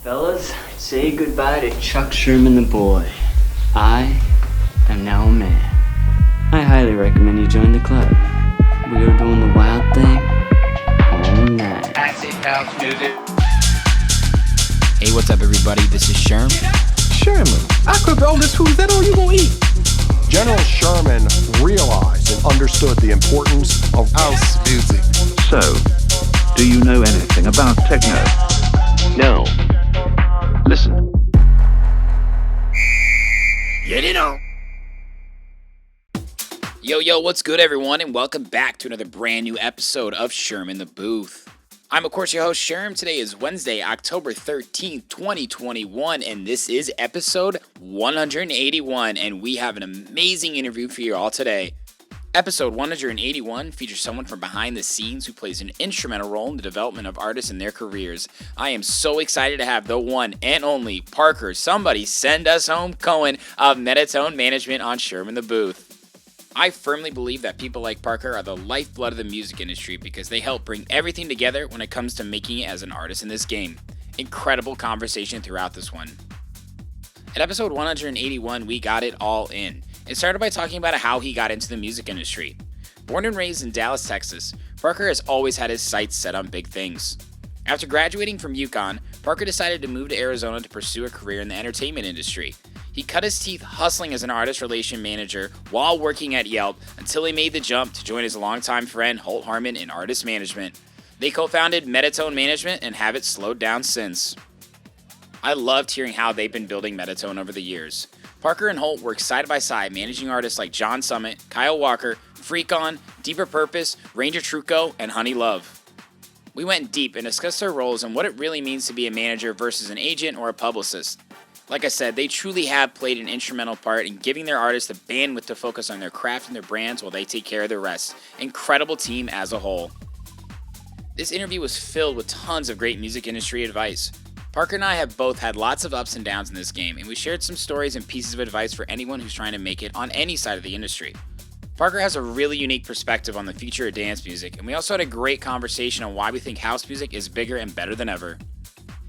Fellas, say goodbye to Chuck Sherman the boy. I am now a man. I highly recommend you join the club. We are doing the wild thing all night. Acid house music. Hey, what's up, everybody? This is Sherm. Sherman, I cook all this food. Is that all you gonna eat? General Sherman realized and understood the importance of house music. So, do you know anything about techno? No. Listen. Get it on. Yo, what's good, everyone, and welcome back to another brand new episode of Sherm in the Booth. I'm, of course, your host, Sherm. Today is Wednesday, October 13th, 2021, and this is episode 181, and we have an amazing interview for you all today. Episode 181 features someone from behind the scenes who plays an instrumental role in the development of artists and their careers. I am so excited to have the one and only Parker, somebody send us home, Cohen of Metatone Management on Sherm in the Booth. I firmly believe that people like Parker are the lifeblood of the music industry because they help bring everything together when it comes to making it as an artist in this game. Incredible conversation throughout this one. At episode 181, we got it all in. It started by talking about how he got into the music industry. Born and raised in Dallas, Texas, Parker has always had his sights set on big things. After graduating from UConn, Parker decided to move to Arizona to pursue a career in the entertainment industry. He cut his teeth hustling as an artist relation manager while working at Yelp until he made the jump to join his longtime friend Holt Harmon in artist management. They co-founded Metatone Management and have it slowed down since. I loved hearing how they've been building Metatone over the years. Parker and Holt work side by side managing artists like John Summit, Kyle Walker, Freakon, Deeper Purpose, Ranger Truco, and Honey Love. We went deep and discussed their roles and what it really means to be a manager versus an agent or a publicist. Like I said, they truly have played an instrumental part in giving their artists the bandwidth to focus on their craft and their brands while they take care of the rest. Incredible team as a whole. This interview was filled with tons of great music industry advice. Parker and I have both had lots of ups and downs in this game, and we shared some stories and pieces of advice for anyone who's trying to make it on any side of the industry. Parker has a really unique perspective on the future of dance music, and we also had a great conversation on why we think house music is bigger and better than ever.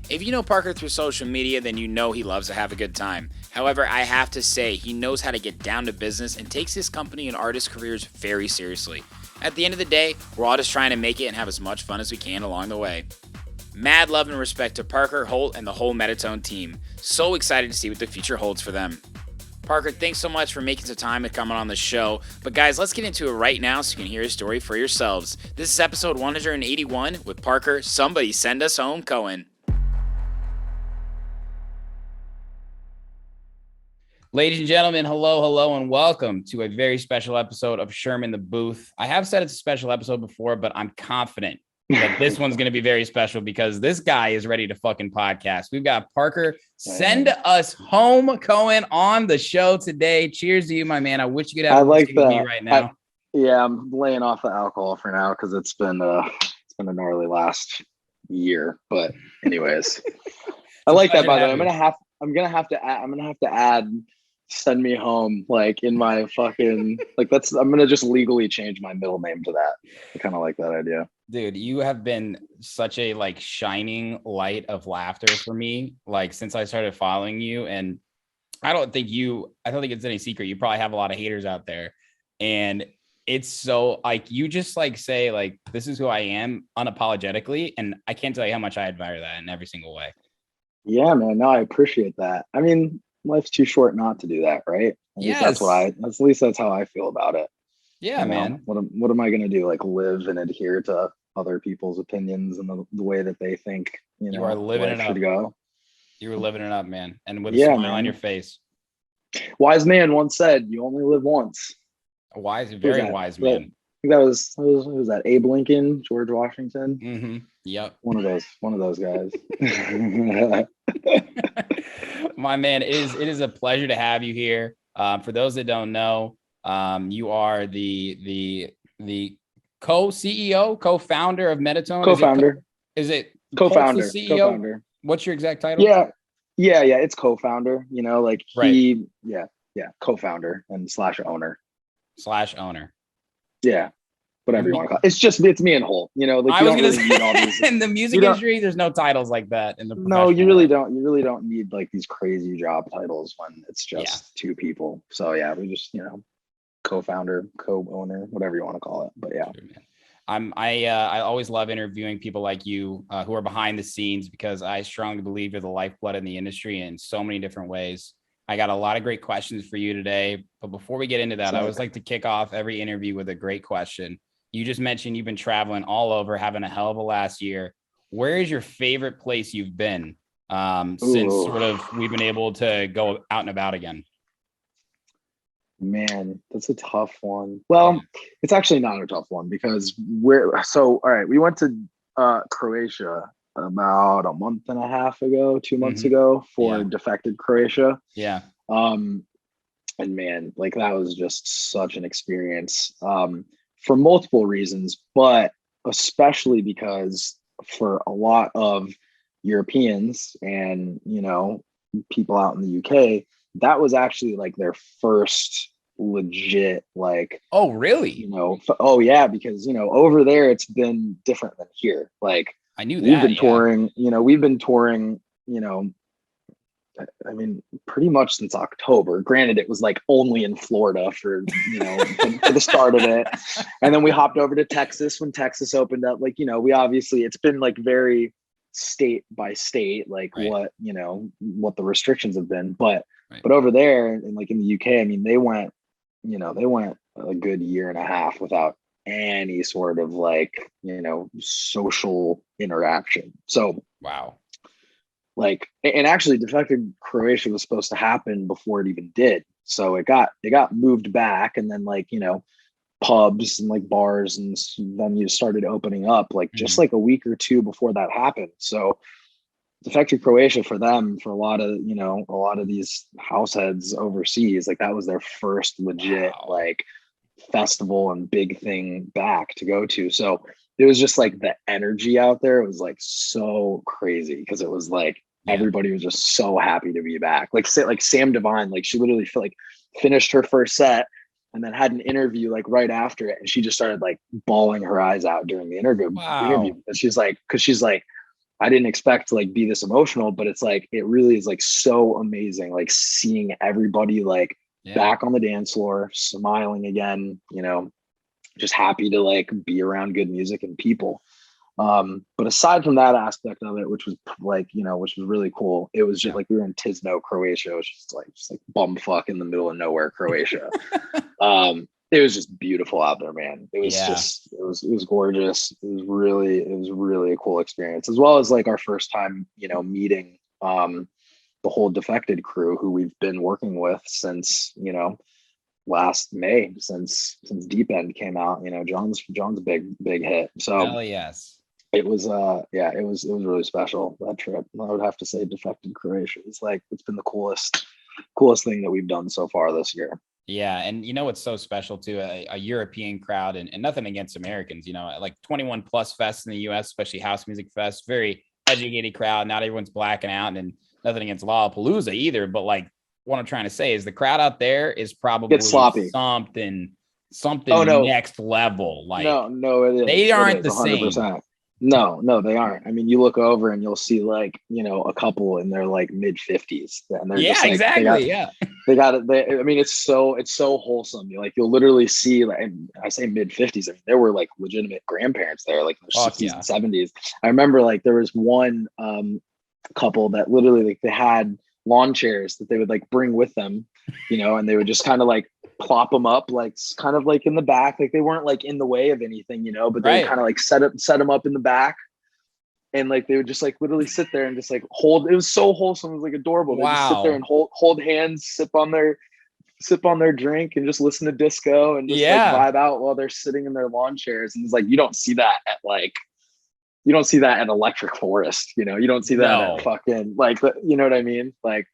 If you know Parker through social media, then you know he loves to have a good time. However, I have to say, he knows how to get down to business and takes his company and artist careers very seriously. At the end of the day, we're all just trying to make it and have as much fun as we can along the way. Mad love and respect to Parker, Holt, and the whole Metatone team. So excited to see what the future holds for them. Parker, thanks so much for making some time and coming on the show. But guys, let's get into it right now so you can hear his story for yourselves. This is episode 181 with Parker, somebody send us home, Cohen. Ladies and gentlemen, hello, and welcome to a very special episode of Sherm in the Booth. I have said it's a special episode before, but I'm confident that this one's going to be very special because this guy is ready to fucking podcast. We've got Parker, send us home, Cohen, on the show today. Cheers to you, my man. I wish you could have with me right now. I'm laying off the alcohol for now because it's been a gnarly last year. But anyways, I like that. By the way, I'm gonna have to add send me home like in my fucking like I'm gonna just legally change my middle name to that. I kind of like that idea. Dude, you have been such a like shining light of laughter for me like since I started following you, and I don't think it's any secret you probably have a lot of haters out there, and it's so like you just like say like this is who I am unapologetically, and I can't tell you how much I admire that in every single way. Yeah, man. No, I appreciate that. I mean, life's too short not to do that, right? Yes. At least that's how I feel about it. Yeah, man. What am I going to do? Like live and adhere to other people's opinions and the way that they think, you are living it up. Go. You were living it up, man. And with a smile on your face. Wise man once said, you only live once. Very wise man. I think that was that Abe Lincoln, George Washington. Mm-hmm. Yep. One of those guys. My man, it is a pleasure to have you here. For those that don't know, you are the co-CEO, co-founder of Metatone. Co-founder. Is it co-founder? CEO? Co-founder. What's your exact title? Yeah. It's co-founder. You know, like he, right. Co-founder and /owner. /owner. Yeah. whatever you want to call it. It's me and Holt, you know, like I was don't gonna really need all say these. in the music industry, there's no titles like that in the No, you professional really world. don't. You really don't need like these crazy job titles when it's just two people. So yeah, we just, you know, co-founder, co-owner, whatever you want to call it. But yeah. Sure, man. I always love interviewing people like you who are behind the scenes, because I strongly believe you're the lifeblood in the industry in so many different ways. I got a lot of great questions for you today, but before we get into that, I always like to kick off every interview with a great question. You just mentioned you've been traveling all over, having a hell of a last year. Where is your favorite place you've been since sort of we've been able to go out and about again? Man, that's a tough one. Well, it's actually not a tough one because all right, we went to Croatia about a month and a half ago, 2 months ago for Defected Croatia. Yeah. And man, like that was just such an experience for multiple reasons, but especially because for a lot of Europeans and, you know, people out in the UK, that was actually like their first legit, like, oh really, you know, oh yeah, because, you know, over there it's been different than here. Like I knew we've been touring, you know, I mean, pretty much since October. Granted, it was like only in Florida for, you know, for the start of it. And then we hopped over to Texas when Texas opened up. Like, you know, we obviously, it's been like very state by state, like what, you know, what the restrictions have been. But over there and like in the UK, I mean, they went a good year and a half without any sort of like, you know, social interaction. So, wow. Like, and actually Defected Croatia was supposed to happen before it even did. So it got moved back, and then like, you know, pubs and like bars and venues started opening up like just like a week or two before that happened. So Defected Croatia for them, for a lot of these house heads overseas, like that was their first legit like festival and big thing back to go to. So it was just like the energy out there. It was like so crazy because it was like everybody was just so happy to be back. Like Sam Divine, like she literally finished her first set and then had an interview like right after it, and she just started like bawling her eyes out during the interview. And she's like, I didn't expect to like be this emotional, but it's like it really is like so amazing, like seeing everybody like back on the dance floor, smiling again, you know, just happy to like be around good music and people. But aside from that aspect of it, which was like, you know, which was really cool, it was just like we were in Tisno, Croatia, which is just like bumfuck in the middle of nowhere, Croatia. It was just beautiful out there, man. It was just, it was gorgeous. It was really a cool experience, as well as like our first time, you know, meeting the whole Defected crew who we've been working with since, you know, last May, since Deep End came out. You know, John's big hit. So hell yes. It was it was really special, that trip. I would have to say Defected Croatia. It's like it's been the coolest thing that we've done so far this year. Yeah. And you know what's so special to a European crowd, and nothing against Americans, you know, like 21 plus fests in the US, especially house music fest, very educated crowd. Not everyone's blacking out, and nothing against Lollapalooza either. But like what I'm trying to say is the crowd out there is probably something next level. Like no, it is. They aren't the 100%. Same. No, they aren't. I mean, you look over and you'll see like, you know, a couple in their like mid 50s, and they're just like, exactly. They got it. I mean, it's so wholesome. You'll literally see, like, and I say mid 50s. I mean, there were like legitimate grandparents there, like in their 60s and 70s. I remember like there was one couple that literally like they had lawn chairs that they would like bring with them, you know, and they would just kind of like plop them up, like kind of like in the back, like they weren't like in the way of anything, you know, but they would kind of like set them up in the back, and like they would just like literally sit there and just like hold. It was so wholesome. It was like adorable. They just sit there and hold hands, sip on their drink, and just listen to disco and just like vibe out while they're sitting in their lawn chairs. And it's like you don't see that at Electric Forest, you know. You don't see that at fucking like, you know what I mean, like,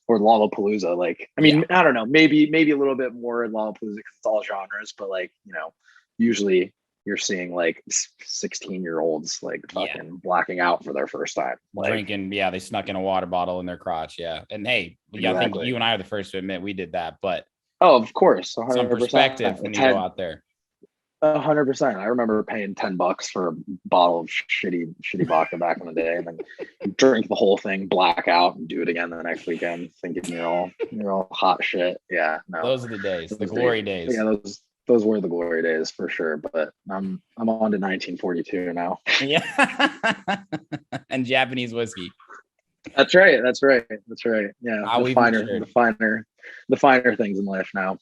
or Lollapalooza. Like, I mean, I don't know, maybe a little bit more in Lollapalooza because it's all genres, but like, you know, usually you're seeing like 16-year-olds like fucking blacking out for their first time, like, drinking. Yeah, they snuck in a water bottle in their crotch. Yeah, and hey, I think you and I are the first to admit we did that. But of course, 100%. Some perspective when you go out there. 100%. I remember paying $10 for a bottle of shitty vodka back in the day, and then drink the whole thing, black out, and do it again the next weekend, thinking you're all hot shit. Yeah, no, Those are the days, the glory days. Yeah, those were the glory days for sure. But I'm on to 1942 now. Yeah, and Japanese whiskey. That's right. Yeah, the finer things in life now.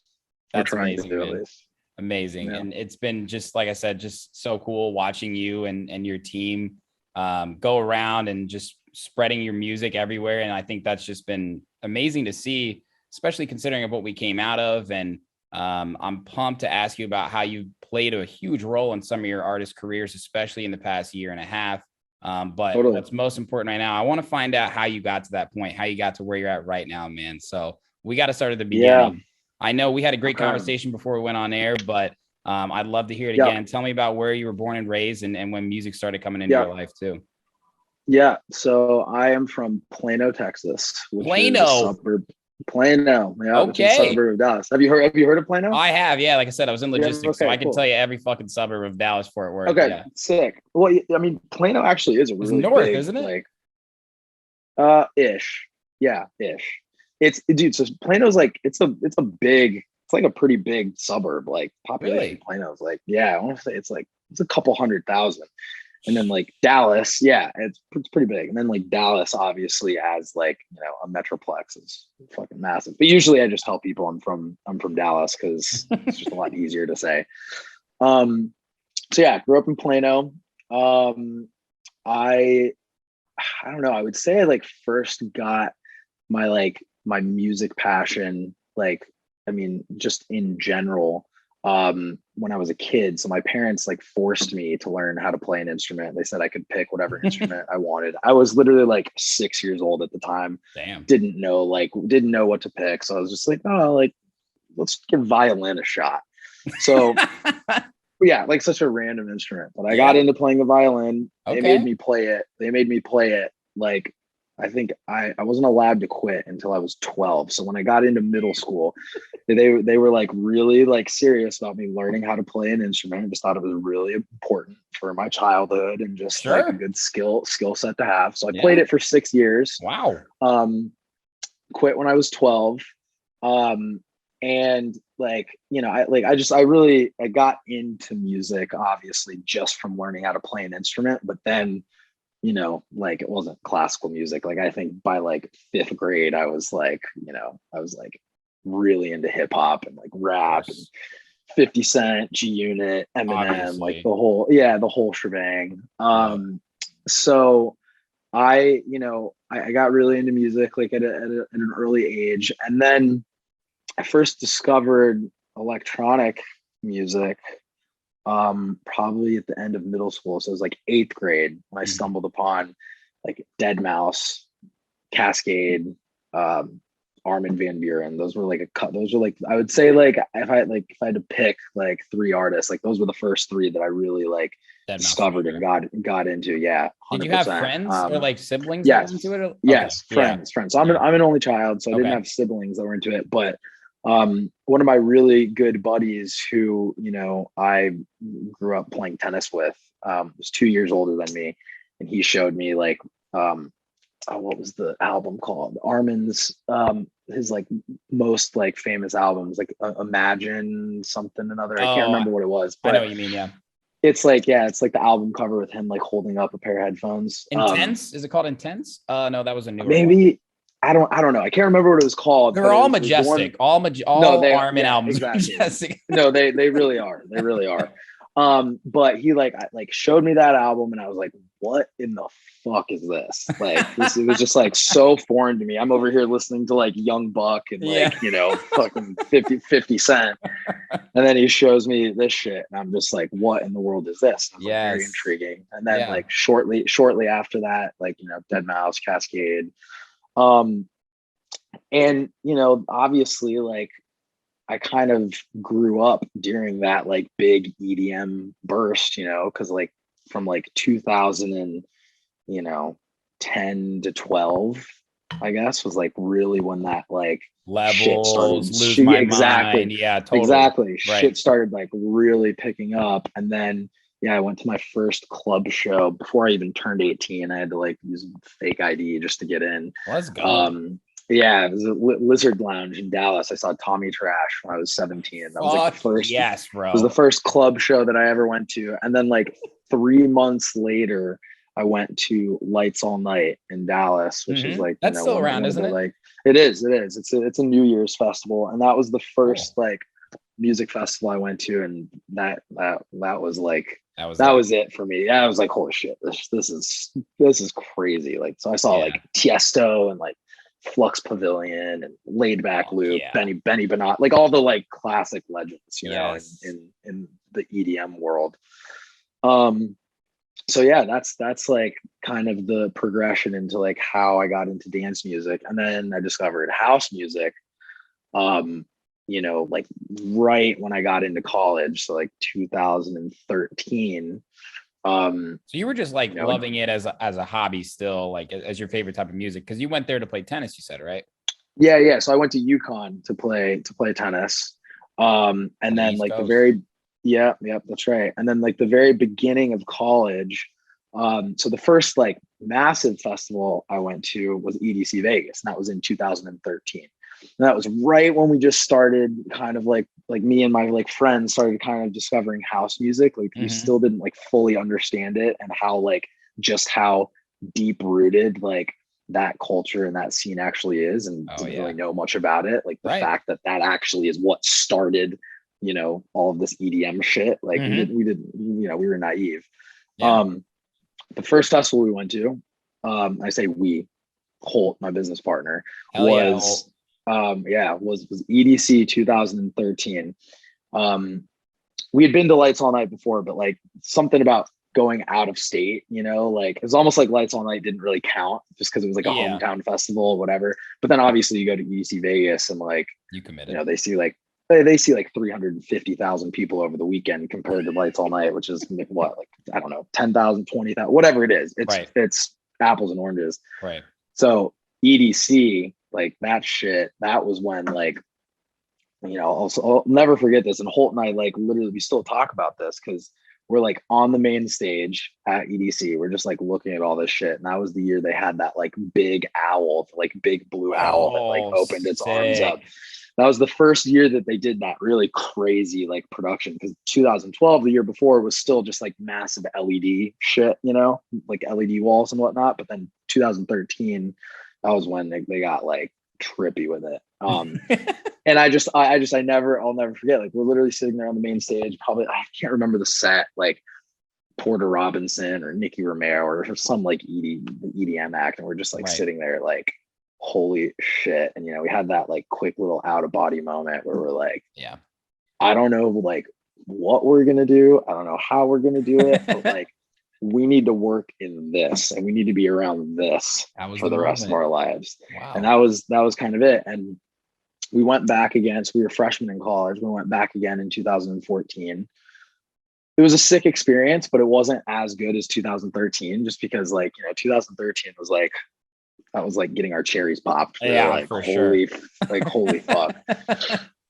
That's we're trying amazing, to do man. at least. Amazing. Yeah. And it's been, just like I said, just so cool watching you and your team go around and just spreading your music everywhere. And I think that's just been amazing to see, especially considering of what we came out of. And I'm pumped to ask you about how you played a huge role in some of your artist careers, especially in the past year and a half. But Totally. What's most important right now, I want to find out how you got to that point, how you got to where you're at right now, man. So we got to start at the beginning. Yeah. I know we had a great conversation before we went on air, but I'd love to hear it again. Tell me about where you were born and raised, and when music started coming into your life too. Yeah. So I am from Plano, Texas, which is a suburb. Plano. Yeah. Okay. Which is a suburb of Dallas. Have you heard of Plano? I have. Yeah. Like I said, I was in logistics, so I can tell you every fucking suburb of Dallas, Fort Worth. Okay. Yeah. Sick. Well, I mean, Plano actually is a really north, big, isn't it? Like, ish. Yeah, ish. So Plano's like, it's like a pretty big suburb. Like population. Really? Plano's like, yeah, I want to say it's a couple 100,000. And then like Dallas, yeah, it's pretty big. And then like Dallas, obviously, as like, a metroplex is fucking massive. But usually I just tell people I'm from Dallas because it's just a lot easier to say. So yeah, grew up in Plano. I don't know. I would say I like first got my music passion, just in general, when I was a kid. So my parents like forced me to learn how to play an instrument. They said I could pick whatever instrument I wanted. I was literally like 6 years old at the time. Damn. Didn't know what to pick. So I was just like, oh, like, let's give violin a shot. So yeah, like such a random instrument. But I got into playing the violin. They made me play it. Like, I think I wasn't allowed to quit until I was 12. So when I got into middle school, they were like really like serious about me learning how to play an instrument. I just thought it was really important for my childhood and just like a good skill set to have. So I played it for 6 years. Wow. Quit when I was 12. And like, I got into music obviously just from learning how to play an instrument, but then, like it wasn't classical music. Like I think by like 5th grade, I was like really into hip hop and like rap and 50 Cent, G Unit, Eminem, obviously. Like the whole shebang. So I got really into music like at an early age. And then I first discovered electronic music probably at the end of middle school. So it was like 8th grade when I stumbled upon like Deadmau5, Cascade, Armin van Buuren. Those were like I would say like if I had to pick like 3 artists, like those were the first 3 that I really like discovered and got into. Yeah. 100%. Did you have friends or like siblings yes. that were into it? Yes, friends. So I'm an only child, so I didn't have siblings that were into it, but one of my really good buddies who, I grew up playing tennis with, was 2 years older than me. And he showed me like, what was the album called? Armin's, his like most like famous albums, like Imagine something another. I can't remember what it was, but I know what you mean. Yeah. It's like the album cover with him, like holding up a pair of headphones. Intense? Is it called Intense? No, that was a new maybe one. I don't know. I can't remember what it was called. They're all majestic. All Armin albums. Exactly. Majestic. No, they really are. They really are. But he like showed me that album and I was like, what in the fuck is this? Like it was just like so foreign to me. I'm over here listening to like Young Buck and like, fucking 50 Cent. And then he shows me this shit and I'm just like, what in the world is this? And like, very intriguing. And then like shortly after that, like, Deadmau5, Cascade. And obviously like I kind of grew up during that like big EDM burst, because like from like 2010 to 12, I guess, was like really when that like shit Levels, started. lose my Exactly. mind. Yeah, totally. Exactly. Right. Shit started like really picking up. And then, yeah, I went to my first club show before I even turned 18. I had to like use a fake ID just to get in. Let's go. Yeah, it was a Lizard Lounge in Dallas. I saw Tommy Trash when I was 17. That was like the first. Yes, bro. It was the first club show that I ever went to. And then like 3 months later, I went to Lights All Night in Dallas, which is like, that's still around, isn't it? Like it is. It's a New Year's festival, and that was the first like music festival I went to, and that was like that was it for me. Yeah, I was like, holy shit, this is crazy. Like, so I saw like Tiesto and like Flux Pavilion and Laid Back Luke, Benny Benoit, like all the like classic legends, you know, in the EDM world. So yeah, that's like kind of the progression into like how I got into dance music. And then I discovered house music, you know, like right when I got into college. So like 2013. So you were just like loving it as a hobby still, like as your favorite type of music, because you went there to play tennis, you said, right? Yeah. So I went to UConn to play tennis. And then like the very that's right. And then like the very beginning of college, so the first like massive festival I went to was EDC Vegas, and that was in 2013. And that was right when we just started kind of like me and my like friends started kind of discovering house music. Like we still didn't like fully understand it, and how how deep rooted like that culture and that scene actually is, and didn't really know much about it. Like the fact that actually is what started, you know, all of this EDM shit. Like we didn't, you know, we were naive. The first festival we went to, I say we, Holt, my business partner, was EDC 2013. We had been to Lights All Night before, but like something about going out of state, you know, like it was almost like Lights All Night didn't really count just because it was like a hometown festival or whatever. But then obviously you go to EDC Vegas and like you committed, you know, they see like 350,000 people over the weekend compared to Lights All Night, which is what, like, I don't know, 10,000, 20,000, whatever it is. It's apples and oranges. Right. So EDC, like that shit, that was when like, you know, also I'll never forget this. And Holt and I like literally, we still talk about this because we're like on the main stage at EDC. We're just like looking at all this shit. And that was the year they had that like big owl, like big blue owl that like opened its arms up. That was the first year that they did that really crazy like production, because 2012, the year before, was still just like massive LED shit, you know, like LED walls and whatnot. But then 2013, that was when they got like trippy with it. And I'll never forget, like we're literally sitting there on the main stage, probably, I can't remember the set, like Porter Robinson or Nicky Romero or some like EDM act. And we're just like sitting there like, holy shit. And, you know, we had that like quick little out of body moment where we're like, I don't know like what we're going to do. I don't know how we're going to do it, but like, we need to work in this and we need to be around this for the rest of our lives. Wow. And that was kind of it. And we went back again. So we were freshmen in college. We went back again in 2014. It was a sick experience, but it wasn't as good as 2013, just because like, you know, 2013 was like, that was like getting our cherries popped. Like, for holy, sure. Like, holy fuck.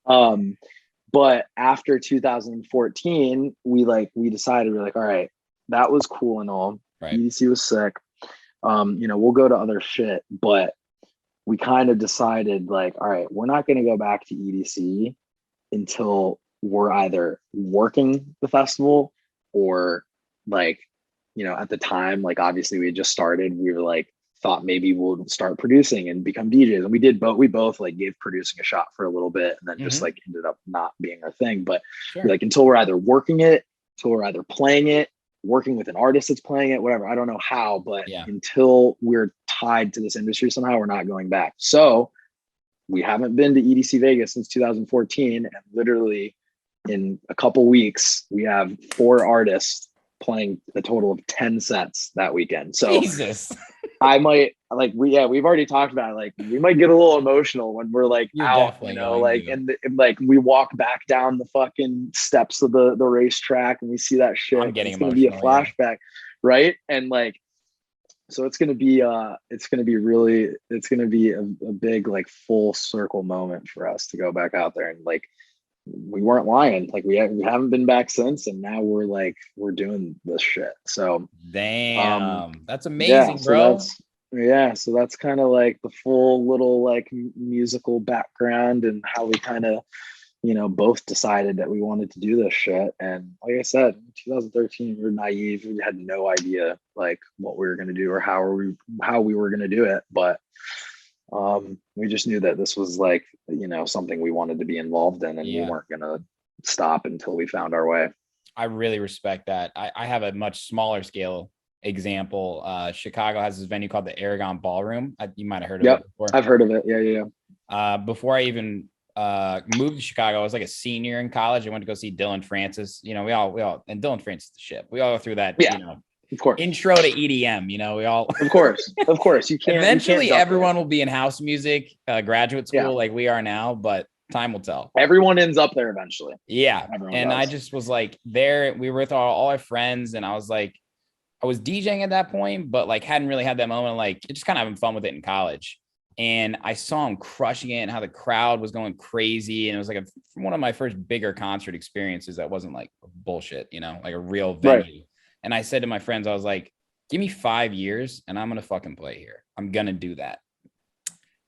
But after 2014, we decided, we're like, all right, that was cool and all. EDC was sick. You know, we'll go to other shit, but we kind of decided like, all right, we're not going to go back to EDC until we're either working the festival or like, you know, at the time, like obviously we had just started, we were like, thought maybe we'll start producing and become DJs. And we did both. We both like gave producing a shot for a little bit, and then just like ended up not being our thing. But like until we're either working it, until we're either playing it, working with an artist that's playing it, whatever. I don't know how, but until we're tied to this industry somehow, we're not going back. So we haven't been to EDC Vegas since 2014. And literally in a couple weeks, we have 4 artists playing a total of 10 sets that weekend. So Jesus. I might like we've already talked about it. Like we might get a little emotional when we're like out, you know, like and like we walk back down the fucking steps of the racetrack and we see that shit. I'm getting it's gonna be a flashback, right? And like, So it's gonna be a big like full circle moment for us to go back out there, and like we weren't lying. Like we haven't been back since, and now we're doing this shit. So damn, that's amazing, so bro. So that's kind of like the full little like musical background and how we kind of, both decided that we wanted to do this shit. And like I said, in 2013, we were naive. We had no idea like what we were going to do or how we were going to do it. But we just knew that this was like, something we wanted to be involved in, and we weren't going to stop until we found our way. I really respect that. I have a much smaller scale example. Chicago has this venue called the Aragon Ballroom. You might have heard of it before. I've heard of it. Yeah. Before I even moved to Chicago, I was like a senior in college. I went to go see Dylan Francis. We all, and Dylan Francis is the shit. We all go through that, of course, intro to EDM. We all, of course, you can't. Eventually, you can't everyone will be in house music, graduate school, like we are now. But time will tell. Everyone ends up there eventually. Yeah, everyone and does. I just was like there. We were with all our friends, and I was like, I was DJing at that point, but like hadn't really had that moment, like just kind of having fun with it in college. And I saw him crushing it and how the crowd was going crazy. And it was like one of my first bigger concert experiences that wasn't like bullshit, like a real venue. Right. And I said to my friends, I was like, give me 5 years and I'm going to fucking play here. I'm going to do that.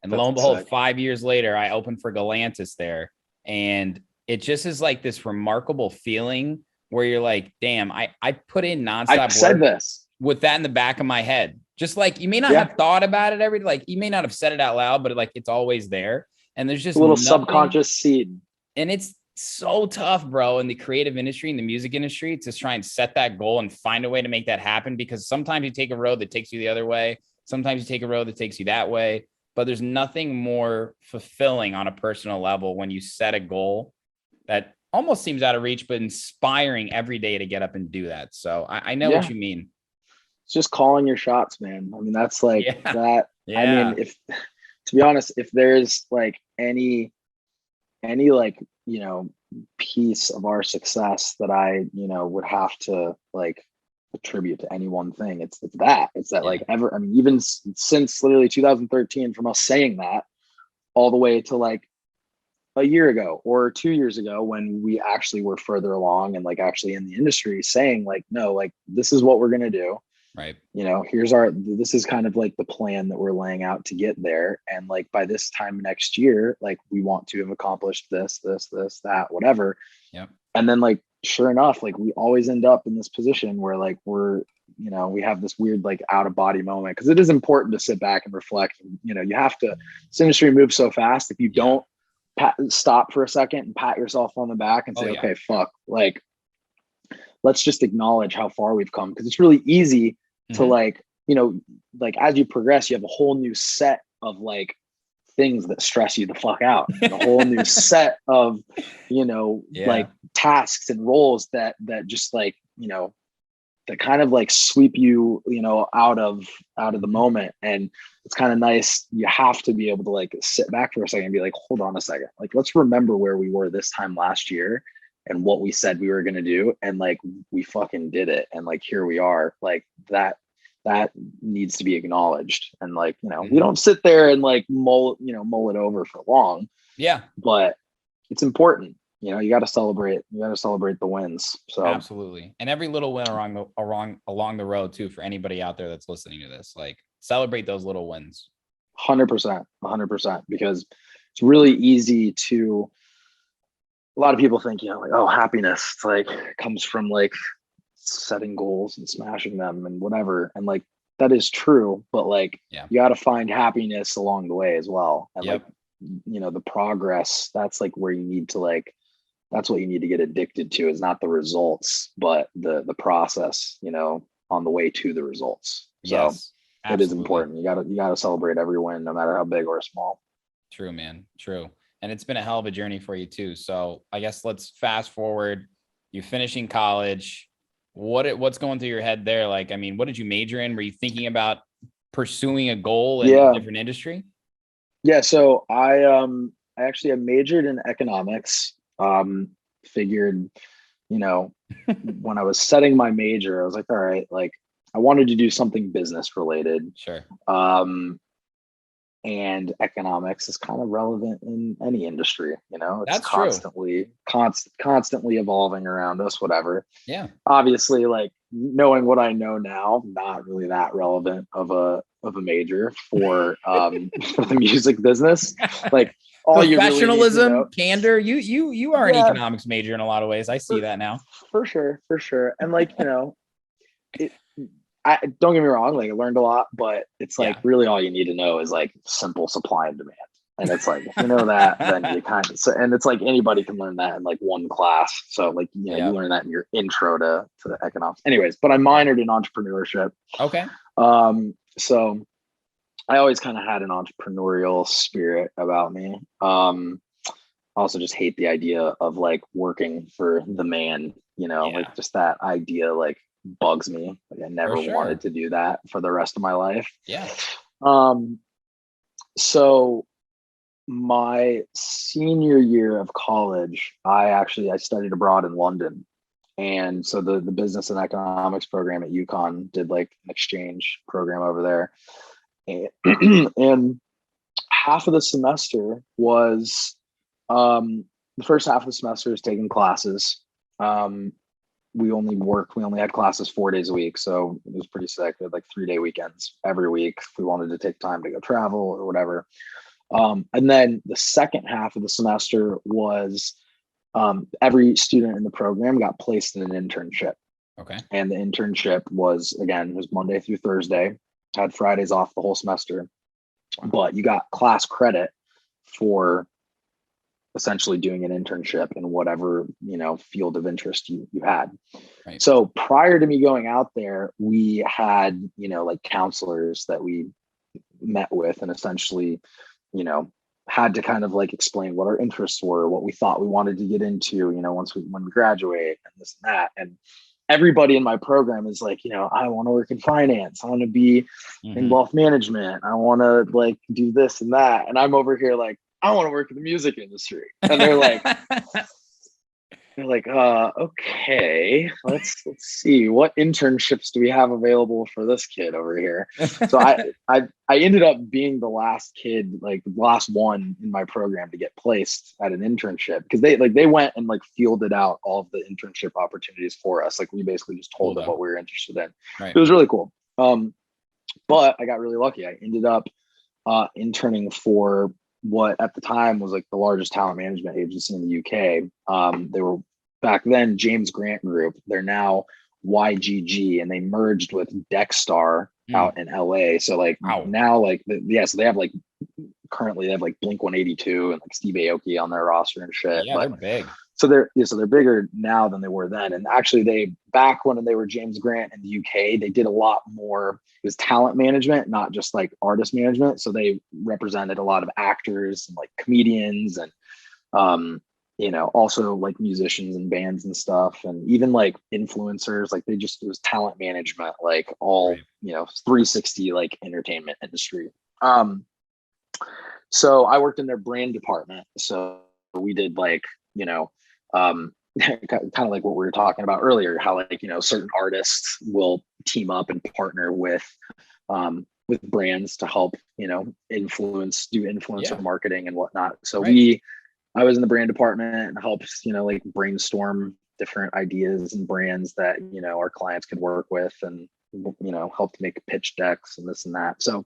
And lo and behold, 5 years later, I opened for Galantis there. And it just is like this remarkable feeling where you're like, damn, I put in nonstop I've said work this with that in the back of my head. Just like you may not have thought about it like you may not have said it out loud, but it's always there. And there's just a little subconscious seed. And it's so tough, bro, in the creative industry, in the music industry, to try and set that goal and find a way to make that happen. Because sometimes you take a road that takes you the other way. Sometimes you take a road that takes you that way. But there's nothing more fulfilling on a personal level when you set a goal that almost seems out of reach, but inspiring every day to get up and do that. So I know what you mean. It's just calling your shots, man. I mean, that's like that. Yeah. I mean, to be honest, if there's like any like, piece of our success that I, would have to like attribute to any one thing, it's that like even since literally 2013, from us saying that all the way to like a year ago or 2 years ago, when we actually were further along and like actually in the industry saying like, no, like this is what we're going to do. Right. This is kind of like the plan that we're laying out to get there. And like, by this time next year, like we want to have accomplished this, that, whatever. Yeah. And then like, sure enough, like we always end up in this position where like we have this weird, like out of body moment. Cause it is important to sit back and reflect. And, you have to, this industry moves so fast. If you don't stop for a second and pat yourself on the back and say, okay, fuck, like, let's just acknowledge how far we've come. Cause it's really easy to like, like as you progress, you have a whole new set of like things that stress you the fuck out. A whole new set of, like tasks and roles that just like, that kind of like sweep you, out of the moment. And it's kind of nice. You have to be able to like sit back for a second and be like, hold on a second. Like, let's remember where we were this time last year and what we said we were going to do. And like, we fucking did it. And like, here we are. Like that needs to be acknowledged. And like, we don't sit there and like mull it over for long. Yeah. But it's important. You got to celebrate the wins. So absolutely. And every little win along the road too, for anybody out there that's listening to this, like celebrate those little wins. 100%, because it's really easy to, a lot of people think, like, oh, happiness, it's like comes from like setting goals and smashing them and whatever. And like, that is true, but like, you got to find happiness along the way as well. And like, the progress, that's like where you need to like, that's what you need to get addicted to, is not the results, but the process, on the way to the results. So it is important. You gotta celebrate every win, no matter how big or small. True, man. True. And it's been a hell of a journey for you too. So I guess let's fast forward. You finishing college. What's going through your head there? Like, I mean, what did you major in? Were you thinking about pursuing a goal in a different industry? Yeah. So I majored in economics. Figured, when I was setting my major, I was like, all right, like I wanted to do something business related. Sure. And economics is kind of relevant in any industry, you know, it's That's true. constantly evolving around us, whatever. Yeah. Obviously, like knowing what I know now, not really that relevant of a major for for the music business. Like all you really need to Professionalism, know, candor. You are an Yeah. economics major in a lot of ways. I see that now. for sure. And like, you know, I don't get me wrong, like I learned a lot, but it's like really all you need to know is like simple supply and demand. And it's like, if you know that, then you kind of, and it's like anybody can learn that in like one class. So like, you know, you learn that in your intro to the economics. Anyways, but I minored in entrepreneurship. Okay. So I always kind of had an entrepreneurial spirit about me. I also just hate the idea of like working for the man, you know, like just that idea, like, bugs me. Like I never wanted to do that for the rest of my life. Yeah. So my senior year of college, I studied abroad in London. And so the business and economics program at UConn did like an exchange program over there. And half of the semester was the first half of the semester is taking classes. We only had classes 4 days a week. So it was pretty sick. We had like 3-day weekends every week if we wanted to take time to go travel or whatever. And then the second half of the semester was every student in the program got placed in an internship. Okay. And the internship was Monday through Thursday, had Fridays off the whole semester, but you got class credit for essentially doing an internship in whatever, you know, field of interest you had. Right. So prior to me going out there, we had, you know, like counselors that we met with and essentially, you know, had to kind of like explain what our interests were, what we thought we wanted to get into, you know, when we graduate and this and that. And everybody in my program is like, you know, I want to work in finance. I want to be in wealth management. I want to like do this and that. And I'm over here like, I want to work in the music industry. And they're like, okay, let's see, what internships do we have available for this kid over here? So I ended up being the last kid, like the last one in my program to get placed at an internship, because they went and like fielded out all of the internship opportunities for us. Like we basically just told them what we were interested in. Right. It was really cool. But I got really lucky. I ended up interning for what at the time was like the largest talent management agency in the UK. They were back then James Grant Group. They're now YGG, and they merged with Dexstar out in LA. So like now, like so they have like currently they have like Blink 182 and like Steve Aoki on their roster and shit. Yeah, they're big. So they're bigger now than they were then. And actually back when they were James Grant in the UK, they did a lot more. It was talent management, not just like artist management. So they represented a lot of actors and like comedians and, you know, also like musicians and bands and stuff. And even like influencers, like it was talent management, like all, you know, 360 like entertainment industry. So I worked in their brand department. So we did like, you know, kind of like what we were talking about earlier, how like, you know, certain artists will team up and partner with brands to help, you know, do influencer marketing and whatnot. So I was in the brand department and helped, you know, like brainstorm different ideas and brands that, you know, our clients could work with and, you know, help make pitch decks and this and that. So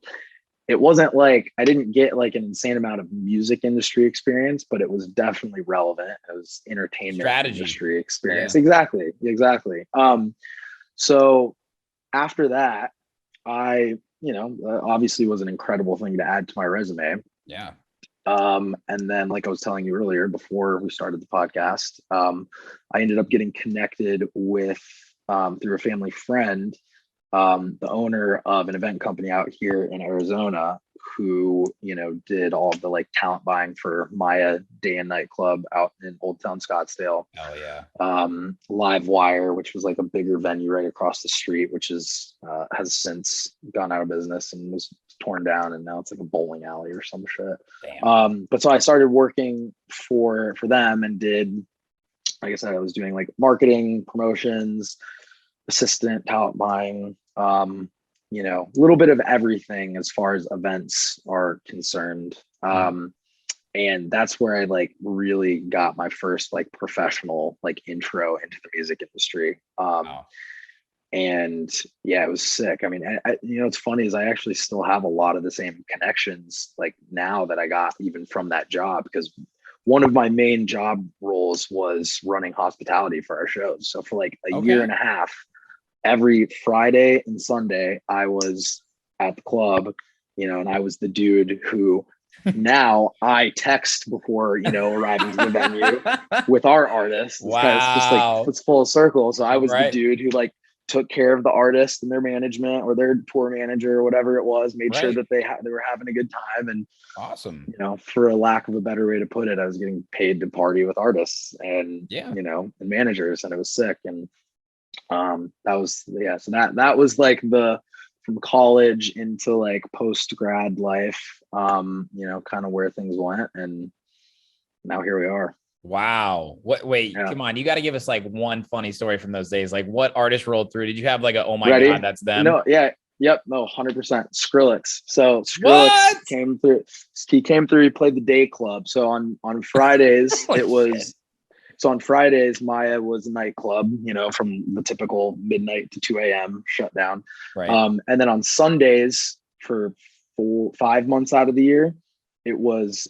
it wasn't like I didn't get like an insane amount of music industry experience, but it was definitely relevant. It was entertainment industry experience. Yeah. Exactly. So after that, I, you know, obviously was an incredible thing to add to my resume. Yeah. And then, like I was telling you earlier, before we started the podcast, I ended up getting connected with, through a family friend, the owner of an event company out here in Arizona, who, you know, did all of the like talent buying for Maya Day and Night Club out in Old Town Scottsdale. Oh yeah. Live Wire, which was like a bigger venue right across the street, which is has since gone out of business and was torn down, and now it's like a bowling alley or some shit. But so I started working for them and did, like I said, I was doing like marketing, promotions, assistant, talent buying, you know, a little bit of everything as far as events are concerned. And that's where I like really got my first like professional like intro into the music industry. And yeah, it was sick. I mean, you know, it's funny is I actually still have a lot of the same connections like now that I got even from that job, because one of my main job roles was running hospitality for our shows. So for like a year and a half, every Friday and Sunday, I was at the club, you know, and I was the dude who now I text before, you know, arriving to the venue with our artists. Wow. It's just like, it's full circle. So I was the dude who like took care of the artist and their management or their tour manager or whatever it was, made sure that they were having a good time. And awesome, you know, for a lack of a better way to put it, I was getting paid to party with artists and, you know, and managers, and it was sick. And that was, so that was like from college into like post grad life, you know, kind of where things went, and now here we are. Wow. Wait, come on. You got to give us like one funny story from those days. Like what artist rolled through? Did you have like a, oh my God, that's them? No. Yeah. Yep. No, 100%. Skrillex. So Skrillex came through. He came through. He played the day club. So on Fridays, it was, so on Fridays, Maya was a nightclub, you know, from the typical midnight to 2 a.m. shutdown. Right. And then on Sundays for 5 months out of the year, it was,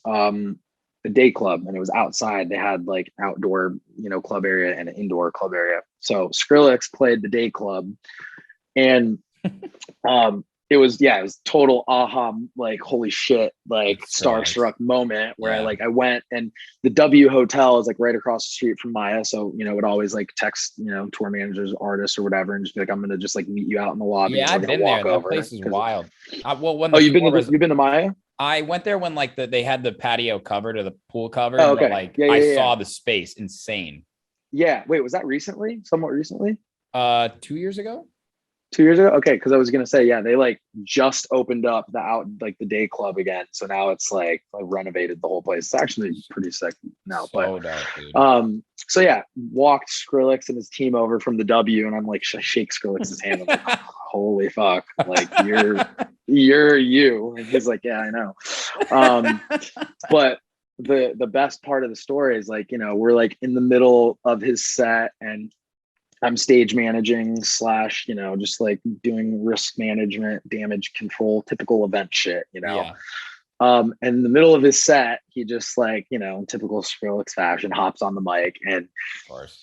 a day club, and it was outside. They had like outdoor, you know, club area and an indoor club area. So Skrillex played the day club, and it was total aha, like holy shit, like starstruck moment where I went, and the W Hotel is like right across the street from Maya. So, you know, would always like text, you know, tour managers, artists or whatever, and just be like, I'm going to just like meet you out in the lobby. Yeah, I've been there. That place is wild. Well, you've been to Maya? I went there when like they had the patio covered or the pool covered. Oh, okay. Like I saw the space. Insane. Yeah. Wait, was that recently? Somewhat recently? 2 years ago. 2 years ago? Okay, because I was gonna say, yeah, they like just opened up the day club again. So now it's like I renovated the whole place. It's actually pretty sick now. So dark, dude. So yeah, walked Skrillex and his team over from the W, and I'm like, I shake Skrillex's hand. I'm like, holy fuck, like you're you. And he's like, yeah, I know. But the best part of the story is like, you know, we're like in the middle of his set, and I'm stage managing / you know, just like doing risk management, damage control, typical event shit, you know. Yeah. And in the middle of his set, he just like, you know, typical Skrillex fashion, hops on the mic, and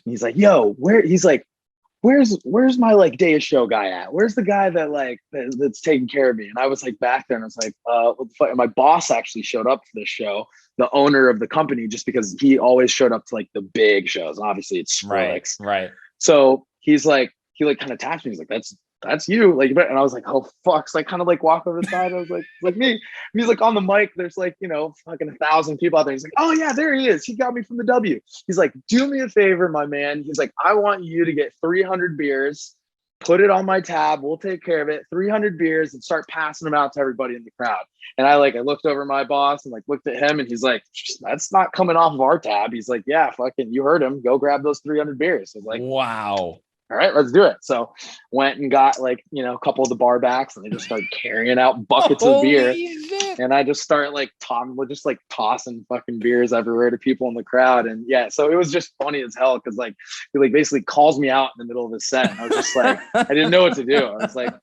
he's like, yo, where's my like day of show guy at? Where's the guy that like that's taking care of me? And I was like back there, and I was like, what the fuck? And my boss actually showed up for this show, the owner of the company, just because he always showed up to like the big shows. Obviously it's Skrillex. Right. So he's like, he like kind of tapped me. He's like, that's you. Like, and I was like, oh fuck. So I kind of like walk over the side. I was like me. And he's like on the mic. There's like, you know, fucking 1,000 people out there. He's like, oh yeah, there he is. He got me from the W. He's like, do me a favor, my man. He's like, I want you to get 300 beers, put it on my tab. We'll take care of it. 300 beers, and start passing them out to everybody in the crowd. And I looked over my boss and like looked at him, and he's like, that's not coming off of our tab. He's like, yeah, fucking, you heard him. Go grab those 300 beers. I was like, wow. All right, let's do it. So went and got like, you know, a couple of the bar backs, and they just started carrying out buckets of beer. Shit. And I just start like tossing fucking beers everywhere to people in the crowd. And yeah, so it was just funny as hell, because like he like basically calls me out in the middle of his set. And I was just like, I didn't know what to do. I was like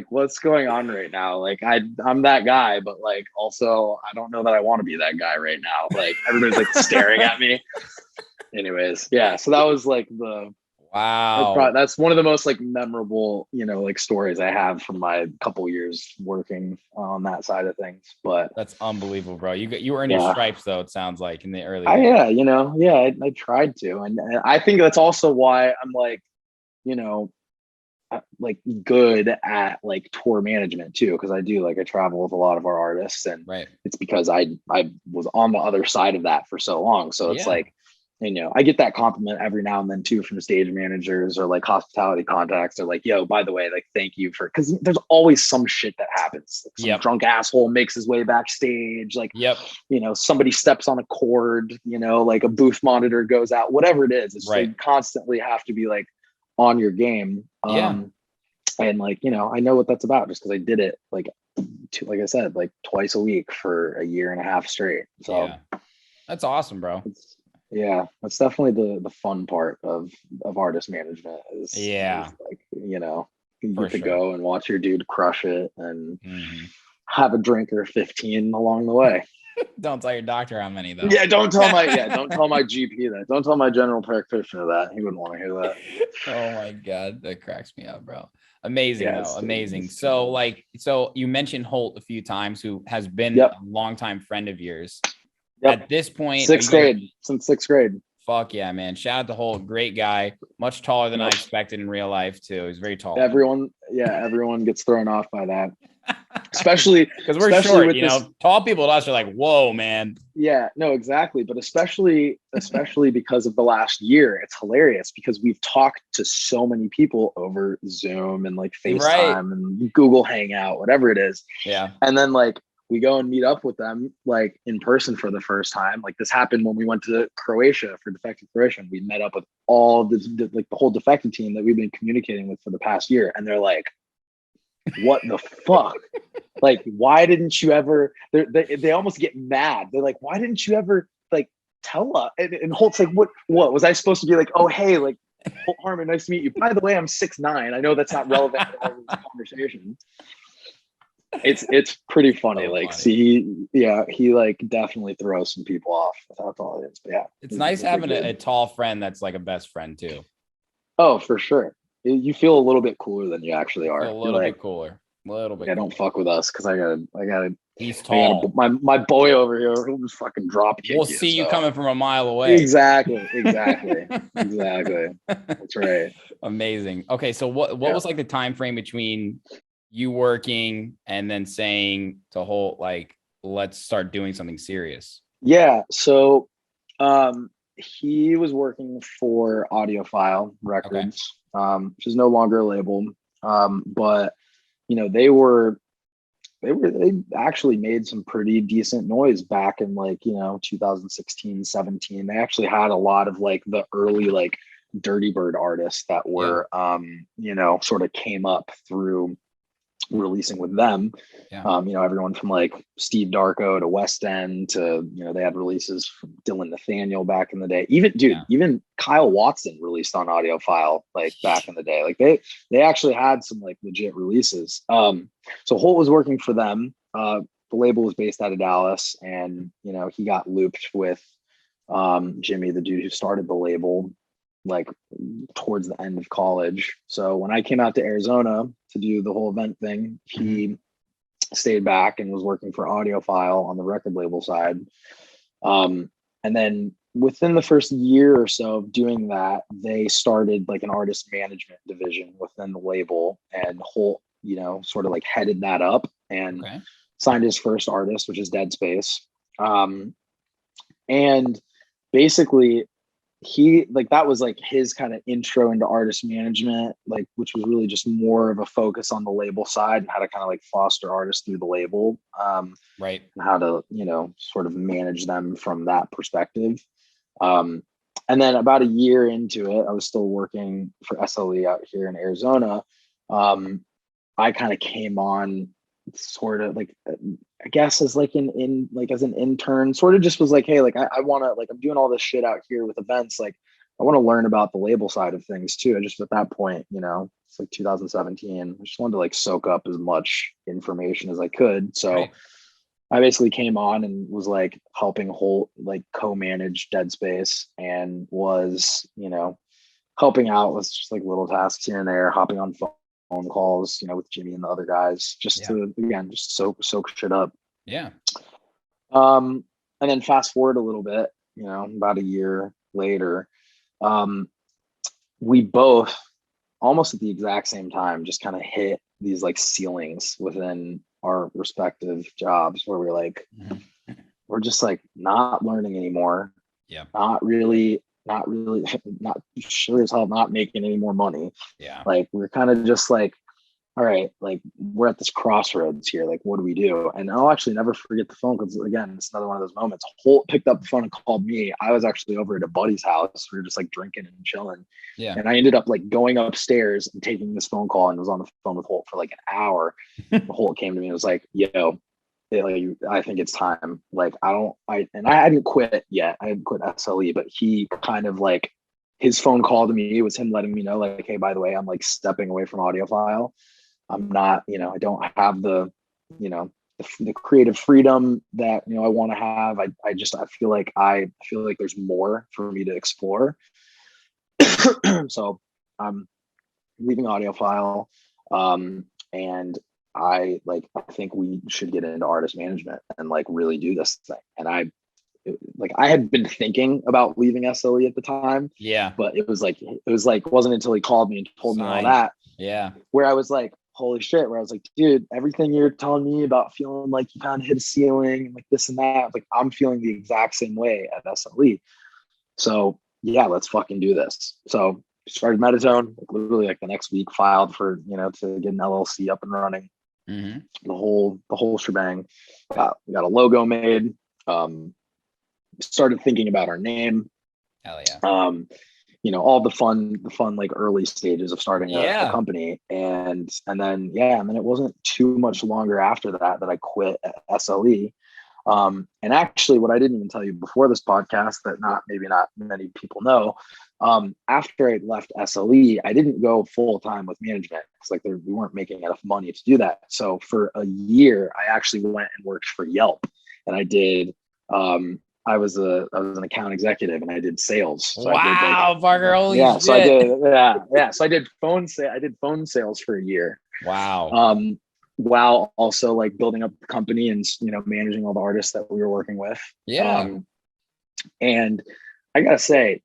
what's going on right now? Like I'm that guy, but like also I don't know that I want to be that guy right now. Like everybody's like staring at me. Anyways, yeah. So that was like wow. That's one of the most like memorable, you know, like stories I have from my couple years working on that side of things. But that's unbelievable, bro. You earned your stripes though. It sounds like in the early. Yeah, you know, yeah, I tried to, and I think that's also why I'm like, you know, like good at like tour management too, because I travel with a lot of our artists, and it's because I was on the other side of that for so long. So it's like, you know, I get that compliment every now and then too from stage managers or like hospitality contacts. They're like, yo, by the way, like, thank you for, because there's always some shit that happens. Like some drunk asshole makes his way backstage. Like, you know, somebody steps on a cord, you know, like a booth monitor goes out, whatever it is. It's like, you constantly have to be like on your game. Yeah. And like, you know, I know what that's about just because I did it like like I said, like twice a week for a year and a half straight. So yeah. That's awesome, bro. That's definitely the fun part of artist management is like, you know, you get to go and watch your dude crush it and have a drink or 15 along the way. Don't tell your doctor how many though. Don't tell my GP that. Don't tell my general practitioner that. He wouldn't want to hear that. Oh my God, that cracks me up, bro. Amazing, though. Amazing. So you mentioned Holt a few times, who has been Yep. a longtime friend of yours. Yep. At this point, since sixth grade. Fuck yeah, man. Shout out to Holt. Great guy. Much taller than I expected in real life, too. He's very tall. Everyone gets thrown off by that. Especially because we're short, you know, tall people to us are like, whoa, man. Yeah, no, exactly. But especially because of the last year, it's hilarious because we've talked to so many people over Zoom and like FaceTime and Google Hangout, whatever it is. Yeah. And then like we go and meet up with them like in person for the first time. Like this happened when we went to Croatia for Defected Croatia. We met up with all the whole Defected team that we've been communicating with for the past year. And they're like, what the fuck? Like, why didn't you ever? They almost get mad. They're like, why didn't you ever like tell us? And Holt's like, what was I supposed to be like? Oh, hey, like Holt Harmon, nice to meet you. By the way, I'm 6'9". I know that's not relevant to our conversation. It's pretty funny. Like, see, he like definitely throws some people off without the audience. But yeah, it's nice having a tall friend that's like a best friend too. Oh, for sure. You feel a little bit cooler than you actually are. A little bit cooler. A little bit. Yeah, don't fuck with us because I gotta. He's tall. My boy over here, he'll just fucking drop kick. We'll see you coming from a mile away. Exactly. That's right. Amazing. Okay, so what was like the time frame between you working and then saying to Holt, like, let's start doing something serious? Yeah. So, he was working for Audiophile Records. Which is no longer a label. But you know, they actually made some pretty decent noise back in like, you know, 2016, 17. They actually had a lot of like the early like Dirty Bird artists that were you know, sort of came up through releasing with them. You know, everyone from like Steve Darko to West End to, you know, they had releases from Dylan Nathaniel back in the day. Even Kyle Watson released on Audiophile like back in the day. Like they actually had some like legit releases. So Holt was working for them. The label was based out of Dallas, and you know, he got looped with Jimmy, the dude who started the label, like towards the end of college. So when I came out to Arizona to do the whole event thing, he stayed back and was working for Audiophile on the record label side. And then within the first year or so of doing that, they started like an artist management division within the label, and Holt, you know, sort of like headed that up and signed his first artist, which is Dead Space. And basically he like that was like his kind of intro into artist management, like which was really just more of a focus on the label side and how to kind of like foster artists through the label, and how to, you know, sort of manage them from that perspective. And then about a year into it, I was still working for SLE out here in Arizona. I kind of came on sort of like, I guess as like as an intern, sort of just was like, hey, like I want to, like, I'm doing all this shit out here with events. Like I want to learn about the label side of things too. I just, at that point, you know, it's like 2017. I just wanted to like soak up as much information as I could. So I basically came on and was like helping Holt like co-manage Dead Space, and was, you know, helping out with just like little tasks here and there, hopping on phone calls, you know, with Jimmy and the other guys, just to, again, just soak shit up. And then fast forward a little bit, you know, about a year later, we both almost at the exact same time just kind of hit these like ceilings within our respective jobs where we're like, we're just like not learning anymore. Not sure as hell not making any more money. Like we're kind of just like all right, like we're at this crossroads here. Like, what do we do? And I'll actually never forget the phone because again, it's another one of those moments. Holt picked up the phone and called me. I was actually over at a buddy's house. We were just like drinking and chilling. Yeah. And I ended up like going upstairs and taking this phone call and was on the phone with Holt for like an hour. Holt came to me and was like, yo, I think it's time. Like, I hadn't quit yet. I hadn't quit SLE, but he kind of like, his phone call to me was him letting me know like, hey, by the way, I'm like stepping away from audiophile. I'm not, I don't have the, the creative freedom that, I want to have. I feel like there's more for me to explore. So I'm leaving audiophile. And I think we should get into artist management and like really do this thing. And I had been thinking about leaving SLE at the time. Yeah. But it wasn't until he called me and told me all that. Yeah. Where I was like, holy shit, where I was like, dude, everything you're telling me about feeling like you kind of hit a ceiling, like this and that, like I'm feeling the exact same way at SLE. So yeah, let's fucking do this. So started Metatone, like literally like the next week, filed for, to get an LLC up and running. Mm-hmm. The whole shebang. Got a logo made. Started thinking about our name. Hell yeah. All the fun like early stages of starting a company. And then it wasn't too much longer after that I quit SLE. And actually what I didn't even tell you before this podcast that maybe not many people know, after I left SLE, I didn't go full time with management because we weren't making enough money to do that. So for a year, I actually went and worked for Yelp, and I did, I was an account executive and I did sales. So wow, Parker! Holy shit! So I did, So I did phone sales for a year. Wow. While also like building up the company and managing all the artists that we were working with. Yeah. And I gotta say,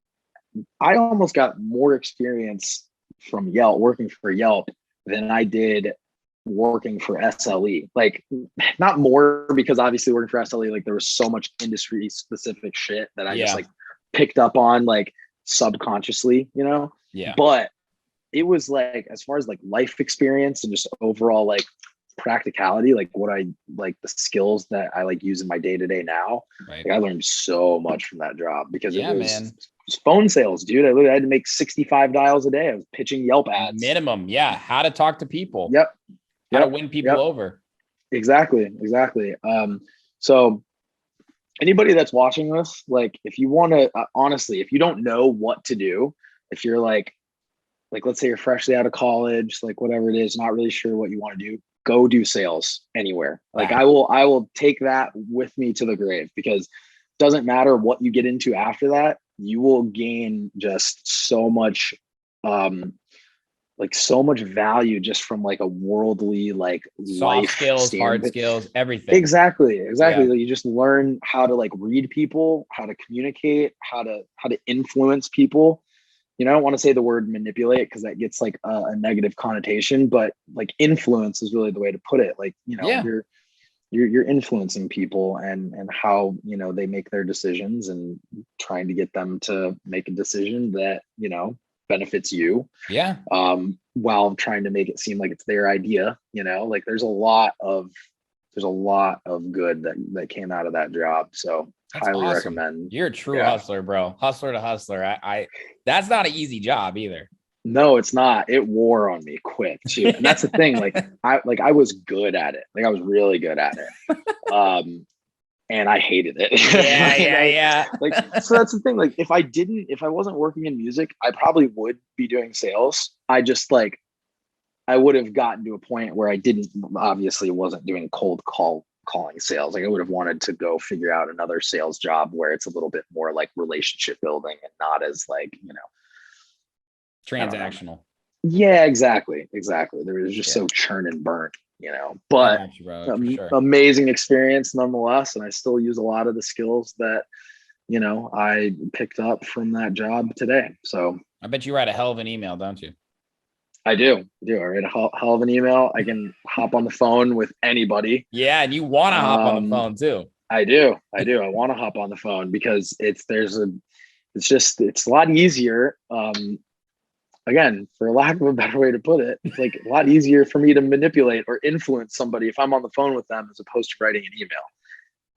I almost got more experience from working for Yelp than I did working for SLE. Like, not more, because obviously working for SLE, like there was so much industry specific shit that I just like picked up on like subconsciously, Yeah. But it was like, as far as like life experience and just overall like practicality, like what I like the skills that I like use in my day-to-day now. Right. Like, I learned so much from that job because it was man. Phone sales, dude. I literally had to make 65 dials a day. I was pitching Yelp ads. Minimum. Yeah. How to talk to people. Yep. How to win people over. Exactly. So anybody that's watching this, like, if you want to, honestly, if you don't know what to do, if you're like, let's say you're freshly out of college, like whatever it is, not really sure what you want to do, go do sales anywhere. Like, I will take that with me to the grave, because it doesn't matter what you get into after that, you will gain just so much, so much value just from like a worldly, like soft life skills, standard. hard skills, everything. Exactly. Yeah. You just learn how to like read people, how to communicate, how to influence people. I don't want to say the word manipulate because that gets like a negative connotation, but like influence is really the way to put it. Like, you're influencing people and how, they make their decisions, and trying to get them to make a decision that, benefits you. Yeah. While trying to make it seem like it's their idea, like there's a lot of good that came out of that job. So that's highly awesome. recommend. You're a true hustler, bro. Hustler to hustler. I that's not an easy job either. No, it's not. It wore on me quick too. And that's the thing. I was good at it. Like, I was really good at it. And I hated it. Yeah. Like, so that's the thing. Like, if I wasn't working in music, I probably would be doing sales. I just I would have gotten to a point where I obviously wasn't doing cold calling sales. Like, I would have wanted to go figure out another sales job where it's a little bit more like relationship building and not as like, transactional. Yeah, exactly. There was just so churn and burn, but amazing experience nonetheless. And I still use a lot of the skills that, I picked up from that job today. So I bet you write a hell of an email, don't you? I do. I write a hell of an email. I can hop on the phone with anybody. Yeah. And you want to hop on the phone too. I do. I want to hop on the phone because it's a lot easier. again, for lack of a better way to put it, like a lot easier for me to manipulate or influence somebody if I'm on the phone with them as opposed to writing an email.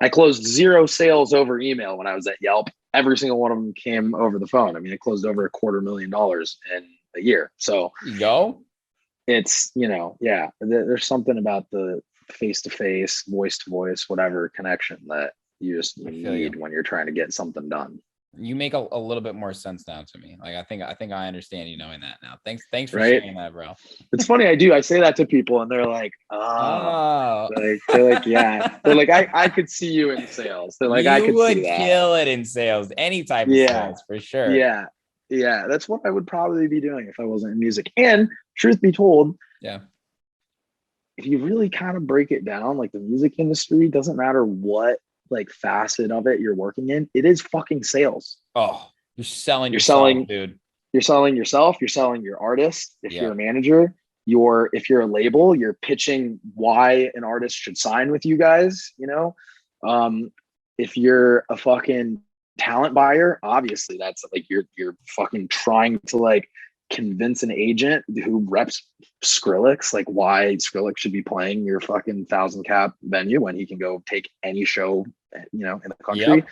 I closed 0 sales over email when I was at Yelp. Every single one of them came over the phone. I mean, I closed over $250,000 in a year. So You go. it's, yeah, there's something about the face-to-face, voice-to-voice, whatever connection that you just need when you're trying to get something done. You make a little bit more sense now to me. Like I think I understand you knowing that now. Thanks for Right? sharing that, bro. It's funny. I say that to people and they're like, oh, they're like, yeah. They're like, I could see you in sales. They're like, I could would see that. kill it in sales, any type of sales for sure. Yeah. Yeah. That's what I would probably be doing if I wasn't in music. And truth be told, yeah, if you really kind of break it down, like the music industry, doesn't matter what like facet of it you're working in, it is fucking sales. Oh, you're selling, dude. You're selling yourself, you're selling your artist. If you're a manager, if you're a label, you're pitching why an artist should sign with you guys, if you're a fucking talent buyer, obviously that's like you're fucking trying to like convince an agent who reps Skrillex like why Skrillex should be playing your fucking 1,000 cap venue when he can go take any show in the country.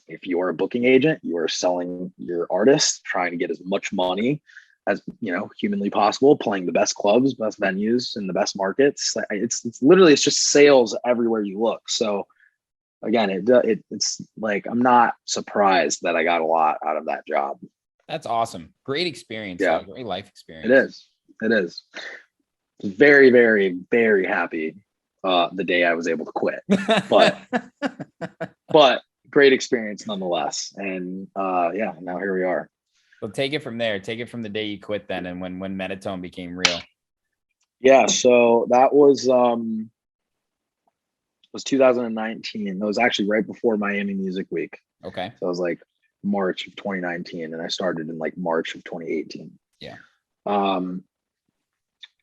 If you're a booking agent, you are selling your artist, trying to get as much money as humanly possible, playing the best clubs, best venues, and the best markets. It's literally it's just sales everywhere you look. So again, it's like I'm not surprised that I got a lot out of that job. That's awesome. Great experience. Yeah. Great life experience. It is. Very, very, very happy the day I was able to quit. But great experience nonetheless. And now here we are. So take it from there. Take it from the day you quit then and when Metatone became real. Yeah, so that was 2019. It was actually right before Miami Music Week. Okay. So it was like March of 2019 and I started in like March of 2018. Yeah.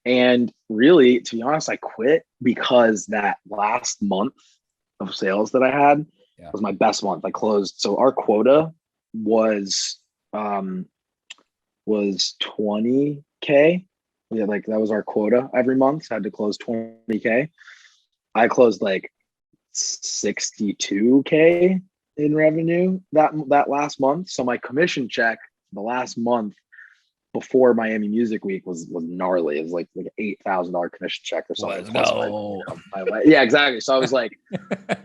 And really, to be honest, I quit because that last month of sales that I had was my best month. I closed. So our quota was 20K. Yeah, like that was our quota every month. So I had to close 20K. I closed like 62K in revenue that last month. So my commission check the last month before Miami Music Week was gnarly. It was like $8,000 commission check or something. Yeah, exactly. So I was like,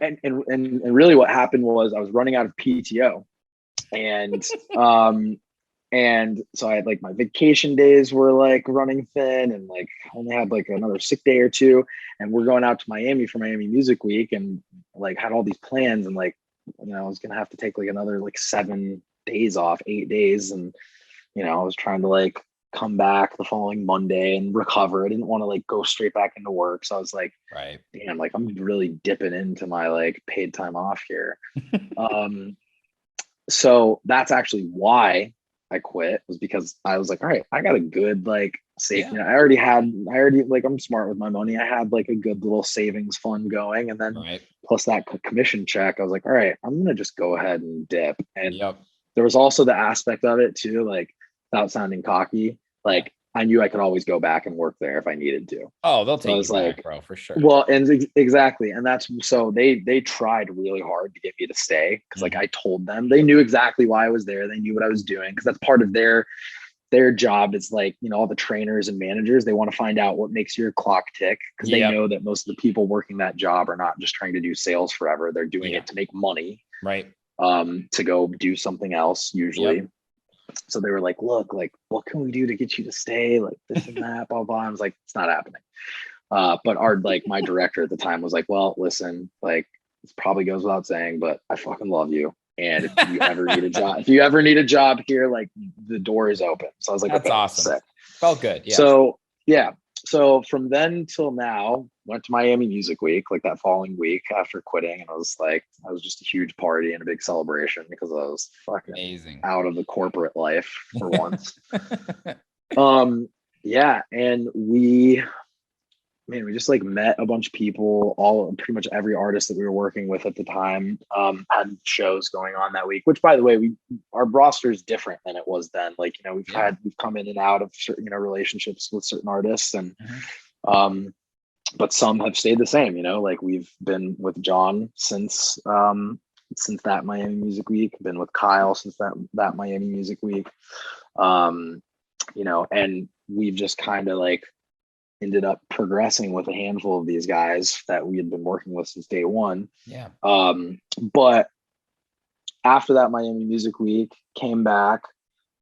and really what happened was I was running out of PTO, and so I had like my vacation days were like running thin, and like only had like another sick day or two, and we're going out to Miami for Miami Music Week, and like had all these plans, and like I was gonna have to take like another like 7 days off, 8 days, and I was trying to like come back the following Monday and recover. I didn't want to like go straight back into work. So I was like, right, damn, like I'm really dipping into my like paid time off here. So that's actually why I quit, was because I was like, all right, I got a good like safe. I already like I'm smart with my money. I had like a good little savings fund going, and then plus that commission check, I was like, all right, I'm gonna just go ahead and dip. And there was also the aspect of it too, like without sounding cocky, like I knew I could always go back and work there if I needed to. Oh, they'll take you back, bro, for sure. Well, and exactly. And that's, so they tried really hard to get me to stay. Cause like I told them, they knew exactly why I was there. They knew what I was doing. Cause that's part of their job. Is like, all the trainers and managers, they want to find out what makes your clock tick. Cause they know that most of the people working that job are not just trying to do sales forever. They're doing it to make money. Right. To go do something else usually. So they were like, look, like, what can we do to get you to stay? Like this and that, blah, blah. I was like, it's not happening. But my director at the time was like, well, listen, like, this probably goes without saying, but I fucking love you. And if you ever need a job, here, like the door is open. So I was like, that's okay, awesome. Sick. Felt good. Yeah. So from then till now, went to Miami Music Week, like that following week after quitting. And I was just a huge party and a big celebration because I was fucking amazing out of the corporate life for once. And we man, we just like met a bunch of people, pretty much every artist that we were working with at the time, had shows going on that week, which by the way, our roster is different than it was then. Like, you know, we've come in and out of certain, you know, relationships with certain artists, and, but some have stayed the same, you know, like we've been with John since that Miami Music Week, been with Kyle since that Miami Music Week, you know, and we've just kind of like ended up progressing with a handful of these guys that we had been working with since day one. Yeah. But after that Miami Music Week, came back,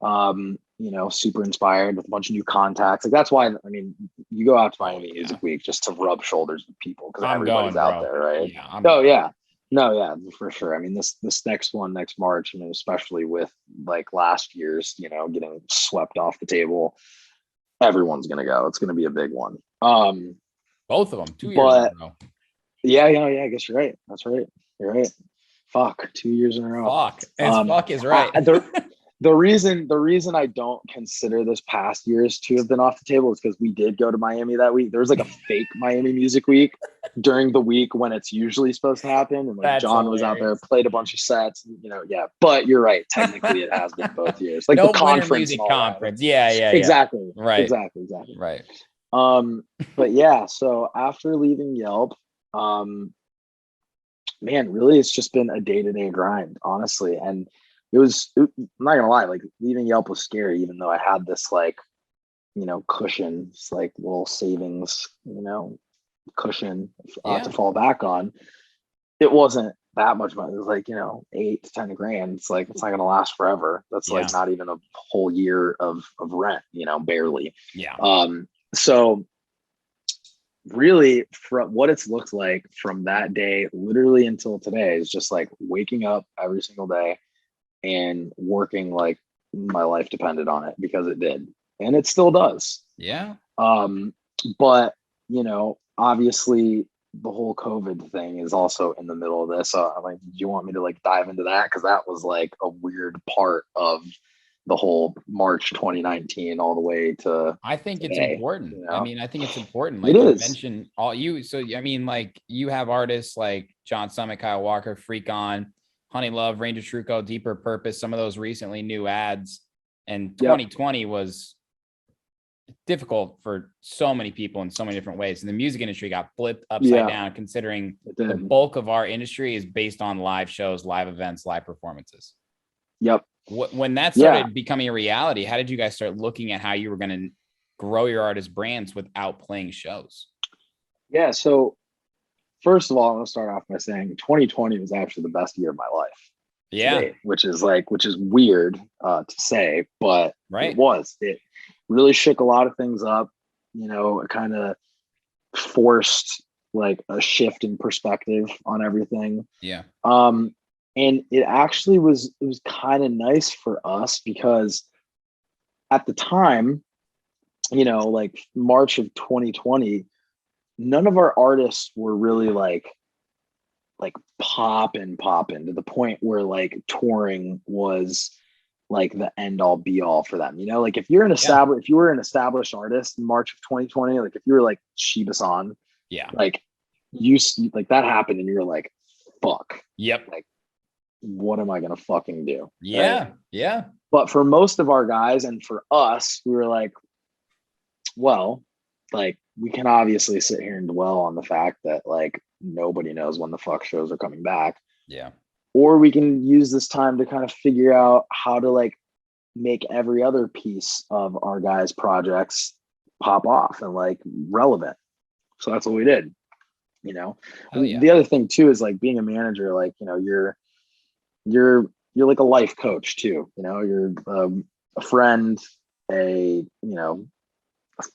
you know, super inspired with a bunch of new contacts. Like that's why, I mean, you go out to Miami Music Week just to rub shoulders with people because everybody's out there, right? Yeah. No, yeah, for sure. I mean, this next March, I mean, especially with like last year's, you know, getting swept off the table, everyone's gonna go. It's gonna be a big one. Both of them, 2 years in a row. Yeah. I guess you're right. That's right. You're right. Fuck, 2 years in a row. Fuck. Fuck is right. The reason I don't consider this past years to have been off the table is because we did go to Miami that week. There was like a fake Miami Music Week during the week when it's usually supposed to happen. And like John was out there, played a bunch of sets, you know, yeah. But you're right. Technically it has been both years. Like no the conference. Music conference. Yeah. Exactly. Right. Exactly. Right. But yeah, so after leaving Yelp, man, really it's just been a day-to-day grind, honestly. And I'm not gonna lie, like leaving Yelp was scary, even though I had this like, you know, cushion, it's like little savings, you know, cushion to fall back on. It wasn't that much money. It was like, you know, 8 to 10 grand. It's like, it's not gonna last forever. That's like not even a whole year of rent, you know, barely. Yeah. So really, from what it's looked like from that day literally until today is just like waking up every single day and working like my life depended on it, because it did, and it still does. Yeah. But you know, obviously the whole COVID thing is also in the middle of this. So I'm like, do you want me to like dive into that? Because that was like a weird part of the whole March 2019 all the way to I think today, it's important. you know? I mean, I think it's important. Like it you is. mentioned so I mean, like you have artists like John Summit, Kyle Walker, Freak On, Honey Love, Ranger Truco, Deeper Purpose, some of those recently new ads. And 2020 was difficult for so many people in so many different ways. And the music industry got flipped upside down, considering the bulk of our industry is based on live shows, live events, live performances. Yep. When that started becoming a reality, how did you guys start looking at how you were going to grow your artist brands without playing shows? Yeah. So first of all, I'm going to start off by saying 2020 was actually the best year of my life. Yeah. Today, which is weird to say, but it really shook a lot of things up. You know, it kind of forced like a shift in perspective on everything. Yeah. And it actually was kind of nice for us because at the time, you know, like March of 2020, none of our artists were really like popping to the point where like touring was like the end all be all for them. You know, like if you were an established artist in March of 2020, like if you were like Shibasan, like you like that happened and you're like, fuck. Yep. Like, what am I gonna fucking do? Yeah. Right? Yeah. But for most of our guys and for us, we were like, well, like we can obviously sit here and dwell on the fact that like nobody knows when the fuck shows are coming back. Yeah. Or we can use this time to kind of figure out how to like make every other piece of our guys' projects pop off and like relevant. So that's what we did. You know, the other thing too is like being a manager, like, you know, you're like a life coach too. You know, you're a friend, a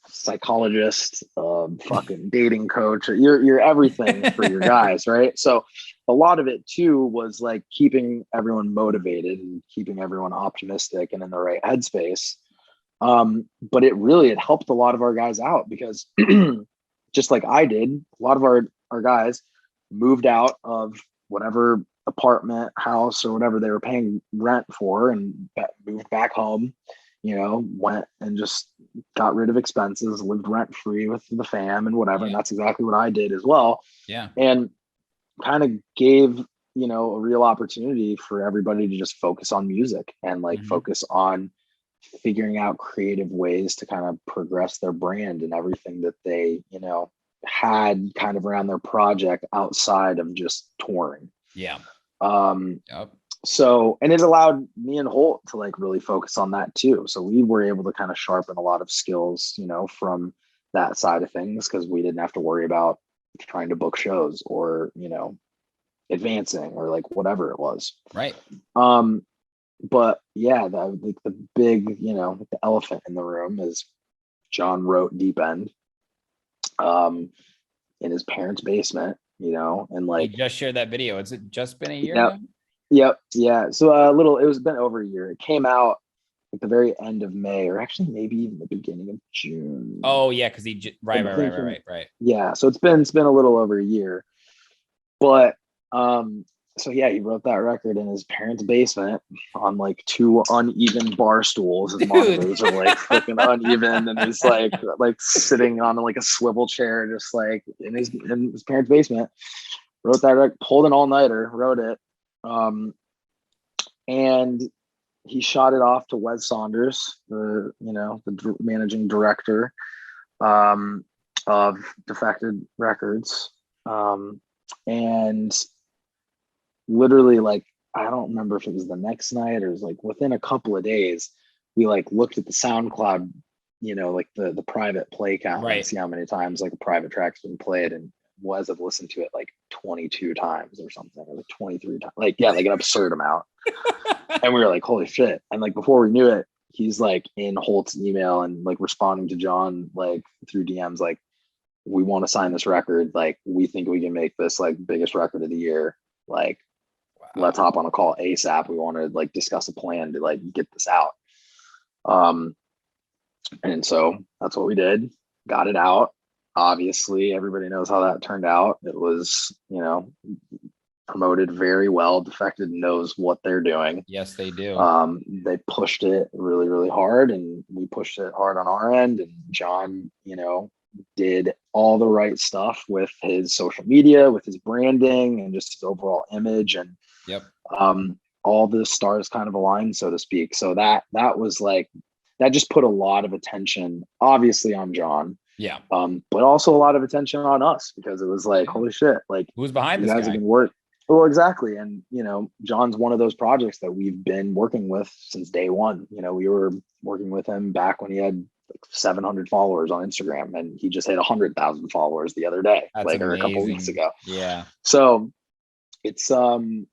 psychologist, fucking dating coach. You're everything for your guys, right? So a lot of it too was like keeping everyone motivated and keeping everyone optimistic and in the right headspace. But it helped a lot of our guys out because just like I did, a lot of our guys moved out of whatever apartment, house, or whatever they were paying rent for and moved back home, went and just got rid of expenses, lived rent free with the fam and whatever. And that's exactly what I did as well. Yeah. And kind of gave, a real opportunity for everybody to just focus on music and like focus on figuring out creative ways to kind of progress their brand and everything that they, had kind of around their project outside of just touring. Yeah. So, and it allowed me and Holt to like really focus on that too. So we were able to kind of sharpen a lot of skills, from that side of things, because we didn't have to worry about trying to book shows or, advancing or like whatever it was. Right. But yeah, the big, the elephant in the room is John wrote Deep End in his parents' basement, and like you just shared that video. Has it just been a year? Yep. Now? Yep. Yeah. So it was been over a year. It came out at the very end of May, or actually maybe even the beginning of June. Oh yeah. Cause right. Yeah. So it's been a little over a year, but, so yeah, he wrote that record in his parents' basement on like 2 uneven bar stools. His monitors are like freaking uneven, and he's like sitting on like a swivel chair, just like in his parents' basement. Wrote that record, pulled an all-nighter, wrote it, and he shot it off to Wes Saunders, the managing director of Defected Records, and literally, like, I don't remember if it was the next night or it was like within a couple of days, we like looked at the SoundCloud, like the private play count, right, and see how many times like a private track's been played, and Wes had listened to it like 22 times or something, or like 23 times, like an absurd amount. And we were like, holy shit. And like before we knew it, he's like in Holt's email and like responding to John like through DMs, like, we want to sign this record, like we think we can make this like biggest record of the year, like let's hop on a call ASAP. We want to like discuss a plan to like get this out. And so that's what we did. Got it out. Obviously, everybody knows how that turned out. It was, promoted very well. Defected knows what they're doing. Yes, they do. They pushed it really, really hard, and we pushed it hard on our end. And John, did all the right stuff with his social media, with his branding, and just his overall image. And all the stars kind of aligned, so to speak. So that was like, that just put a lot of attention, obviously, on John. Yeah. But also a lot of attention on us, because it was like, holy shit, like, who's behind this guy? Have been work. Well, exactly. And, John's one of those projects that we've been working with since day one. We were working with him back when he had like 700 followers on Instagram, and he just hit 100,000 followers the other day, That's like, or a couple weeks ago. Yeah. So it's, like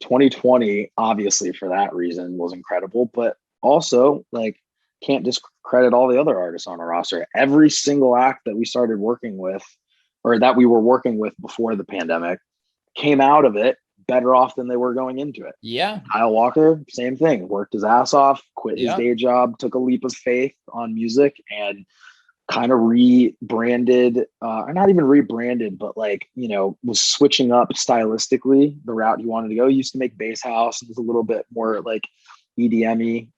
2020, obviously for that reason, was incredible, but also like can't discredit all the other artists on our roster. Every single act that we started working with, or that we were working with before the pandemic, came out of it better off than they were going into it. Yeah. Kyle Walker, same thing, worked his ass off, quit his day job, took a leap of faith on music, and kind of rebranded, or not even rebranded, but like, was switching up stylistically the route he wanted to go. He used to make bass house. It was a little bit more like EDM-y,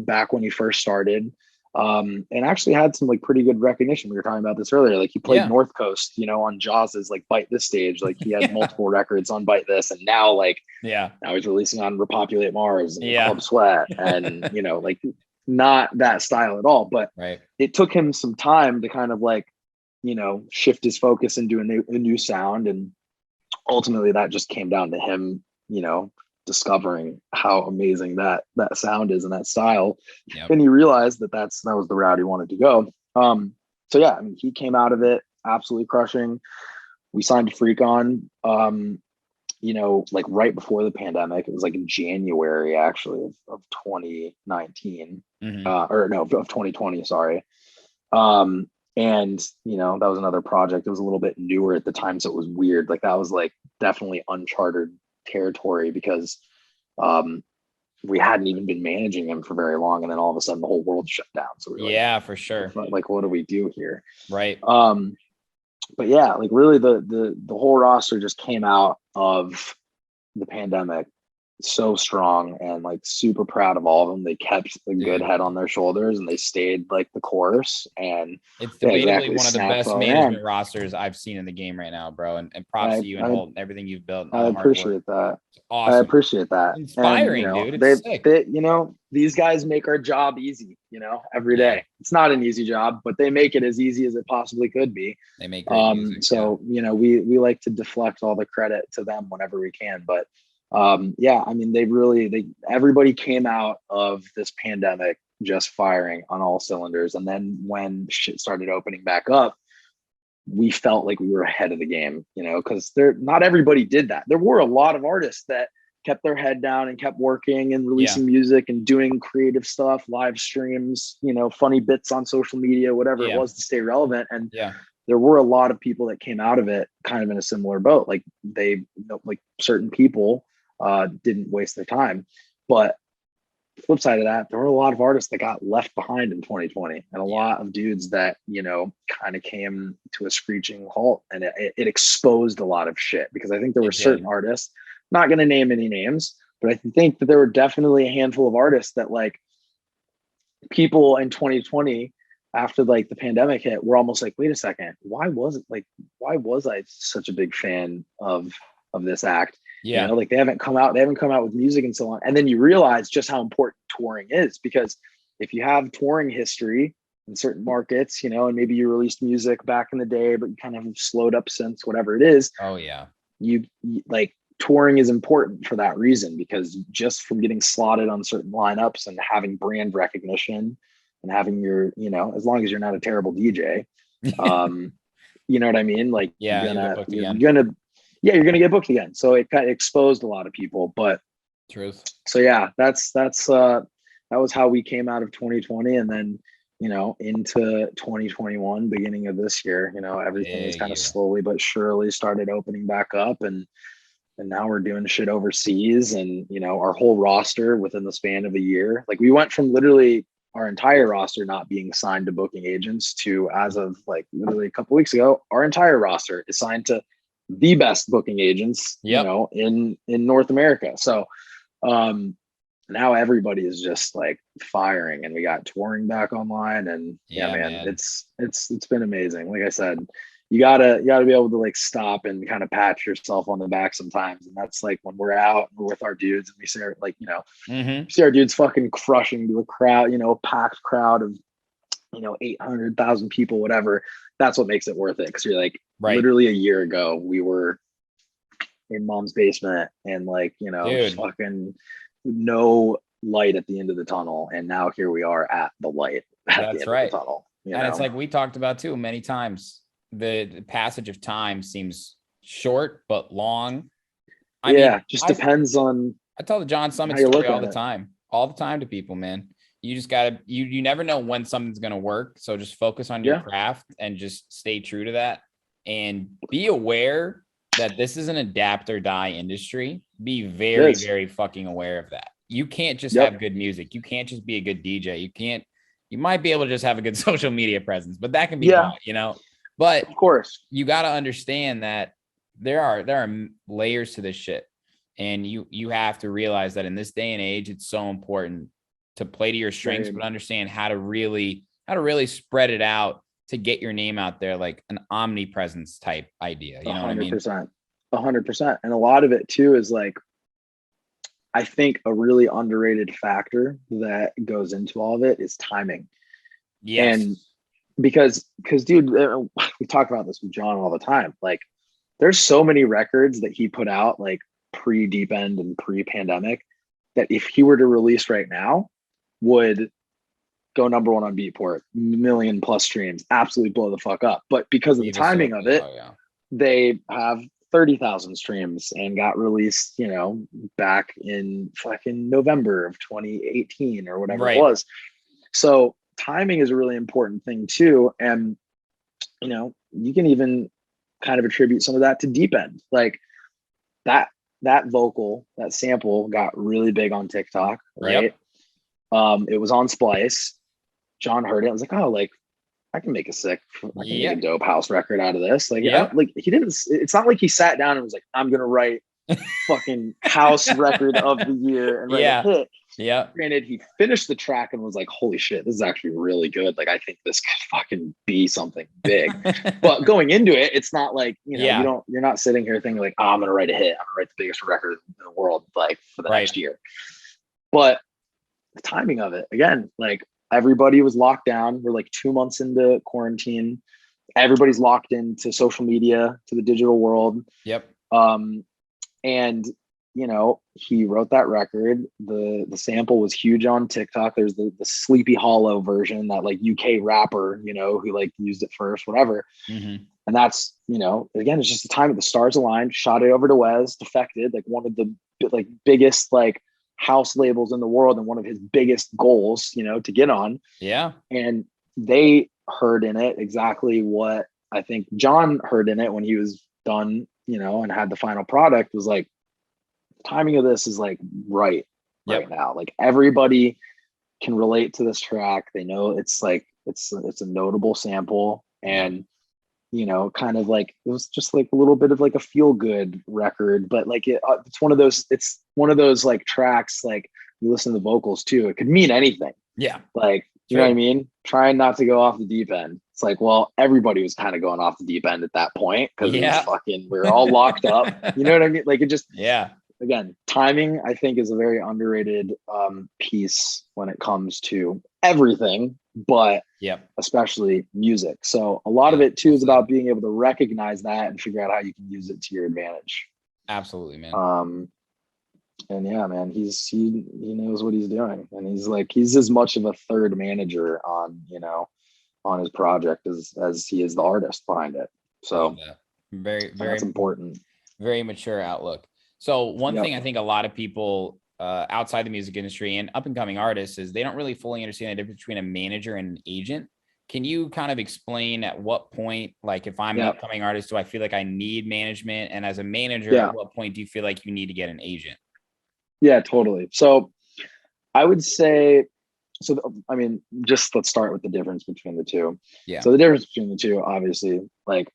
back when he first started. And actually had some like pretty good recognition. We were talking about this earlier. Like he played North Coast, on Jaws's like Bite This stage. Like he had multiple records on Bite This, and now now he's releasing on Repopulate Mars and Club Sweat, and like not that style at all. But it took him some time to kind of like, shift his focus and do a new sound, and ultimately that just came down to him, discovering how amazing that sound is and that style. And he realized that was the route he wanted to go. So yeah, I mean, he came out of it absolutely crushing. We signed to Freakon, like right before the pandemic. It was like in January actually of 2019, of 2020, sorry. And that was another project. It was a little bit newer at the time, so it was weird. Like that was like definitely uncharted territory, because we hadn't even been managing him for very long, and then all of a sudden the whole world shut down. So we were like, for sure, like what do we do here? Right. But yeah, like really the whole roster just came out of the pandemic so strong and like super proud of all of them. They kept the good Dude. head on their shoulders and they stayed like the course. And It's yeah, debatably exactly. one of the Snap best phone management in. rosters I've seen in the game right now, bro. And props to you and Holt and everything you've built and all I the hard work. appreciate that. It's I awesome. appreciate that. Inspiring, and, dude. It's sick. they, these guys make our job easy, every day. It's not an easy job, but they make it as easy as it possibly could be. They make great music. So, we like to deflect all the credit to them whenever we can. But yeah, I mean, everybody came out of this pandemic just firing on all cylinders. And then when shit started opening back up, we felt like we were ahead of the game, because not everybody did that. There were a lot of artists that kept their head down and kept working and releasing music and doing creative stuff, live streams, funny bits on social media, whatever it was to stay relevant. And there were a lot of people that came out of it kind of in a similar boat. Like certain people didn't waste their time. But flip side of that, there were a lot of artists that got left behind in 2020 and a lot of dudes that, kind of came to a screeching halt, and it exposed a lot of shit, because I think there were certain artists, not going to name any names, but I think that there were definitely a handful of artists that like people in 2020 after like the pandemic hit were almost like, wait a second, why was I such a big fan of this act? Like they haven't come out with music and so on. And then you realize just how important touring is, because if you have touring history in certain markets, and maybe you released music back in the day, but you kind of slowed up since, whatever it is. Oh yeah. You like touring is important for that reason, because just from getting slotted on certain lineups and having brand recognition and having your, as long as you're not a terrible DJ, you know what I mean? Like you're gonna get booked again. So it kind of exposed a lot of people, but truth. So yeah, that was how we came out of 2020. And then, into 2021, beginning of this year, everything is kind of slowly but surely started opening back up. And now we're doing shit overseas, and, our whole roster within the span of a year, like we went from literally our entire roster not being signed to booking agents to, as of like literally a couple weeks ago, our entire roster is signed to the best booking agents, in North America. So now everybody is just like firing, and we got touring back online, and man, it's been amazing. Like I said, you gotta be able to like stop and kind of pat yourself on the back sometimes. And that's like when we're out, we're with our dudes, and we see see our dudes fucking crushing to a crowd, packed crowd of 800,000 people, whatever. That's what makes it worth it, because you're like, literally a year ago we were in mom's basement and like, fucking no light at the end of the tunnel, and now here we are at the light at the end of the tunnel. And it's like we talked about too many times, the passage of time seems short but long. I mean, depends on. I tell the John Summit story all the time to people, man. You just gotta, you never know when something's gonna work. So just focus on your craft and just stay true to that, and be aware that this is an adapt or die industry. Be very, very fucking aware of that. You can't just have good music. You can't just be a good DJ. You might be able to just have a good social media presence, but that can be bought, but of course you got to understand that there are layers to this shit. And you have to realize that in this day and age, it's so important to play to your strengths, but understand how to really spread it out to get your name out there, like an omnipresence type idea. You know 100%, what I mean? 100%. And a lot of it too is like, I think a really underrated factor that goes into all of it is timing. Yes. And because dude, we talk about this with John all the time. Like there's so many records that he put out like pre Deep End and pre pandemic that if he were to release right now would go number one on Beatport, million+ streams, absolutely blow the fuck up. But because of the timing of it, they have 30,000 streams and got released, back in fucking November of 2018 or whatever it was. So timing is a really important thing too. And, you can even kind of attribute some of that to Deep End. Like that vocal, that sample got really big on TikTok, right? It was on Splice. John heard it. I was like, oh, like I can make a dope house record out of this. Like, he didn't, it's not like he sat down and was like, I'm going to write fucking house record of the year and write a hit. Yeah. Granted, he finished the track and was like, holy shit, this is actually really good. Like, I think this could fucking be something big. But going into it, it's not like, you're not sitting here thinking like, I'm going to write a hit. I'm going to write the biggest record in the world, like for the next year. But the timing of it, again, like everybody was locked down. We're like 2 months into quarantine. Everybody's locked into social media, to the digital world. Yep. And he wrote that record. The sample was huge on TikTok. There's the Sleepy Hollow version, that like UK rapper, who like used it first, whatever. Mm-hmm. And that's, again, it's just the time that the stars aligned, shot it over to Wes, Defected, like one of the like biggest like house labels in the world and one of his biggest goals, to get on. Yeah. And they heard in it exactly what I think John heard in it when he was done, and had the final product, was like, timing of this is like right now. Like everybody can relate to this track. They know it's like it's a notable sample, and kind of like it was just like a little bit of like a feel good record, but like it's one of those like tracks, like you listen to the vocals too, it could mean anything. Yeah. Like, you know what I mean? Trying not to go off the deep end. It's like, well, everybody was kind of going off the deep end at that point because we're all locked up. You know what I mean? Like it just, again, timing, I think, is a very underrated piece when it comes to everything, but especially music. So a lot of it too is about being able to recognize that and figure out how you can use it to your advantage. Absolutely, man. And yeah, man, he knows what he's doing, and he's as much of a third manager on his project as he is the artist behind it. So very that's important. Very mature outlook. So one thing I think a lot of people outside the music industry and up and coming artists is they don't really fully understand the difference between a manager and an agent. Can you kind of explain at what point, like if I'm an upcoming artist, do I feel like I need management? And as a manager, at what point do you feel like you need to get an agent? Yeah, totally. So I would say, just let's start with the difference between the two. Yeah. So the difference between the two, obviously, like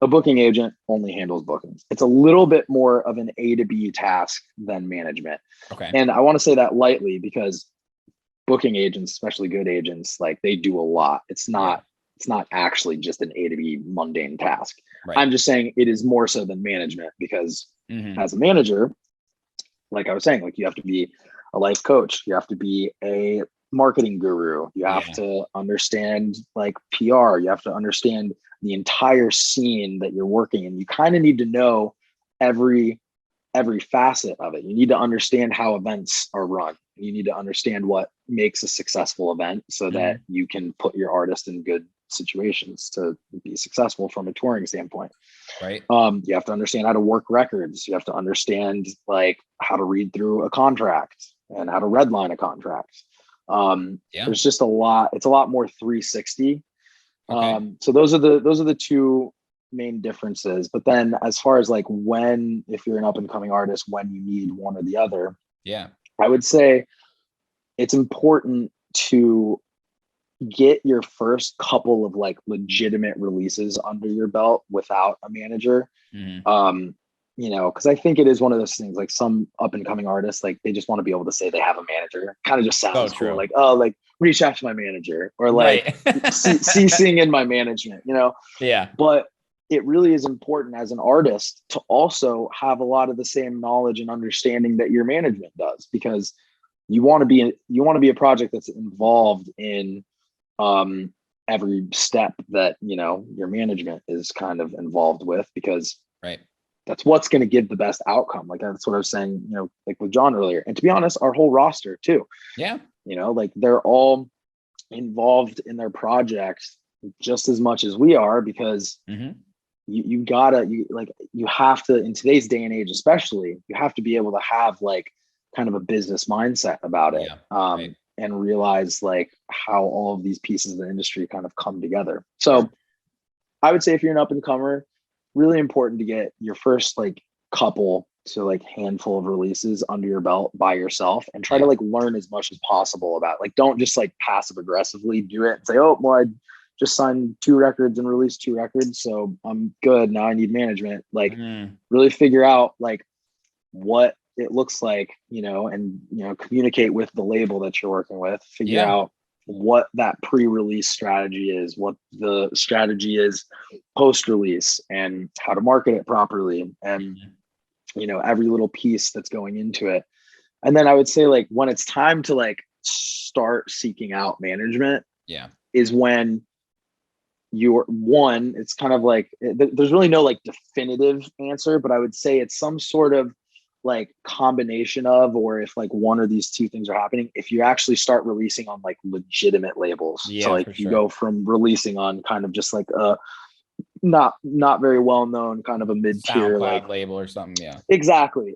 a booking agent only handles bookings. It's a little bit more of an A to B task than management. Okay. And I want to say that lightly because booking agents, especially good agents, like they do a lot. It's not actually just an A to B mundane task. Right. I'm just saying it is more so than management because as a manager, like I was saying, like you have to be a life coach. You have to be a marketing guru. You have to understand like PR. You have to understand the entire scene that you're working in. You kind of need to know every facet of it. You need to understand how events are run. You need to understand what makes a successful event so that you can put your artist in good situations to be successful from a touring standpoint. Right. You have to understand how to work records. You have to understand like how to read through a contract and how to redline a contract. There's just a lot. It's a lot more 360. Okay. So those are the two main differences. But then as far as like if you're an up and coming artist, when you need one or the other, I would say it's important to get your first couple of like legitimate releases under your belt without a manager. Because I think it is one of those things, like some up and coming artists, like they just want to be able to say they have a manager. Kind of just sounds cool. Like, oh, like reach out to my manager or like ceasing in my management, but it really is important as an artist to also have a lot of the same knowledge and understanding that your management does, because you want to be a project that's involved in every step that your management is kind of involved with, because that's what's going to give the best outcome. Like that's what I was saying, like with John earlier. And to be honest, our whole roster too. Like they're all involved in their projects just as much as we are, because you have to, in today's day and age especially, you have to be able to have like kind of a business mindset about it. And realize like how all of these pieces of the industry kind of come together. So I would say if you're an up and comer, really important to get your first like couple to like handful of releases under your belt by yourself and try to like learn as much as possible about it. Like don't just like passive aggressively do it and say, oh, well, I just signed 2 records and released 2 records, so I'm good. Now I need management. Like really figure out like what it looks like, and, communicate with the label that you're working with, figure out what that pre-release strategy is, what the strategy is post-release, and how to market it properly, and, every little piece that's going into it. And then I would say, like, when it's time to like start seeking out management, is when it's kind of like, there's really no like definitive answer, but I would say it's some sort of like combination of, or if like one of these two things are happening, if you actually start releasing on like legitimate labels. So like you go from releasing on kind of just like a not very well known kind of a mid-tier like label or something. Exactly.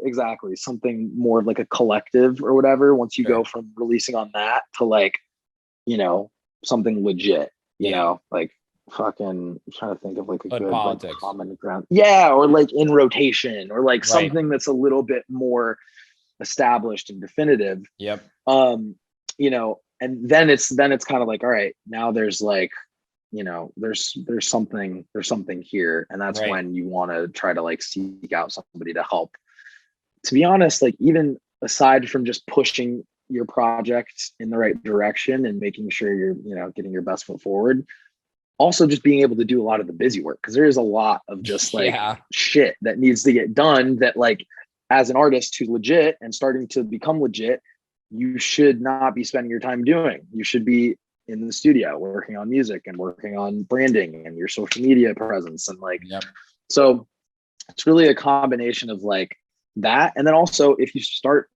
Something more of like a collective or whatever. Once you go from releasing on that to like, something legit, like fucking, I'm trying to think of like a good like common ground. Or like in rotation, or like something that's a little bit more established and definitive. And then it's kind of like, all right, now there's like, there's something here. And that's when you want to try to like seek out somebody to help. To be honest, like even aside from just pushing your project in the right direction and making sure you're, getting your best foot forward, also just being able to do a lot of the busy work, because there is a lot of just like shit that needs to get done that like as an artist who's legit and starting to become legit, you should not be spending your time doing. You should be in the studio working on music and working on branding and your social media presence, and like so it's really a combination of like that. And then also if you start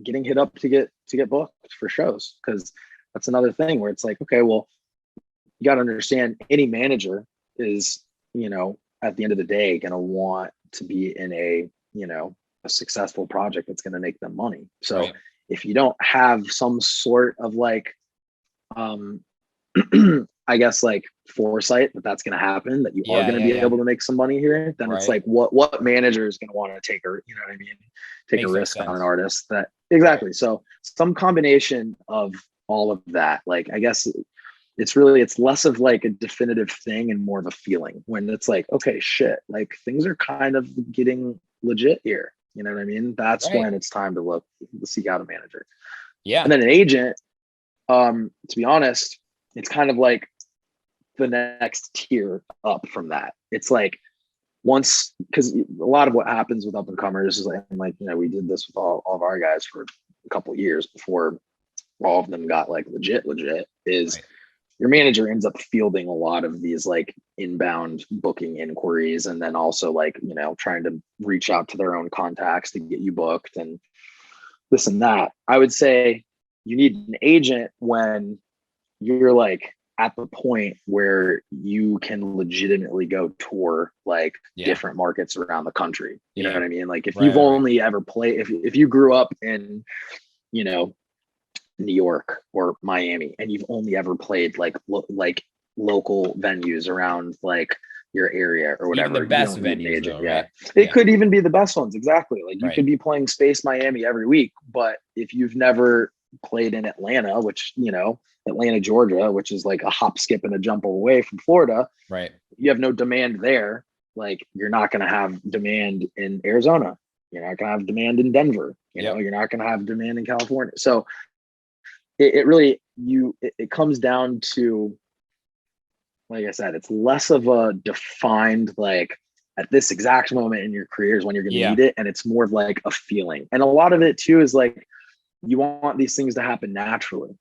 getting hit up to get booked for shows, because that's another thing where it's like, okay, well, you got to understand any manager is, at the end of the day, going to want to be in a successful project that's going to make them money. So if you don't have some sort of like, I guess like foresight that's going to happen, that you are going to be able to make some money here, then it's like, what manager is going to want to take take a risk on an artist that So some combination of all of that, like, I guess it's less of like a definitive thing and more of a feeling, when it's like, okay, shit, like things are kind of getting legit here. You know what I mean? That's when it's time to seek out a manager. And then an agent, to be honest, it's kind of like the next tier up from that. It's like once, because a lot of what happens with up and comers is like, we did this with all of our guys for a couple of years before all of them got like legit is your manager ends up fielding a lot of these like inbound booking inquiries, and then also like, trying to reach out to their own contacts to get you booked and this and that. I would say you need an agent when you're like at the point where you can legitimately go tour like different markets around the country. You know what I mean? Like if you've only ever played, if you grew up in, New York or Miami, and you've only ever played like local venues around like your area or whatever, even the best venues though, it could even be the best ones. Exactly. Like you could be playing Space Miami every week, but if you've never played in Atlanta, which, Atlanta, Georgia, which is like a hop, skip, and a jump away from Florida, you have no demand there. Like you're not going to have demand in Arizona. You're not going to have demand in Denver. You're not going to have demand in California. So it really, it comes down to, like I said, it's less of a defined, like at this exact moment in your career is when you're going to need it. And it's more of like a feeling. And a lot of it too is like, you want these things to happen naturally.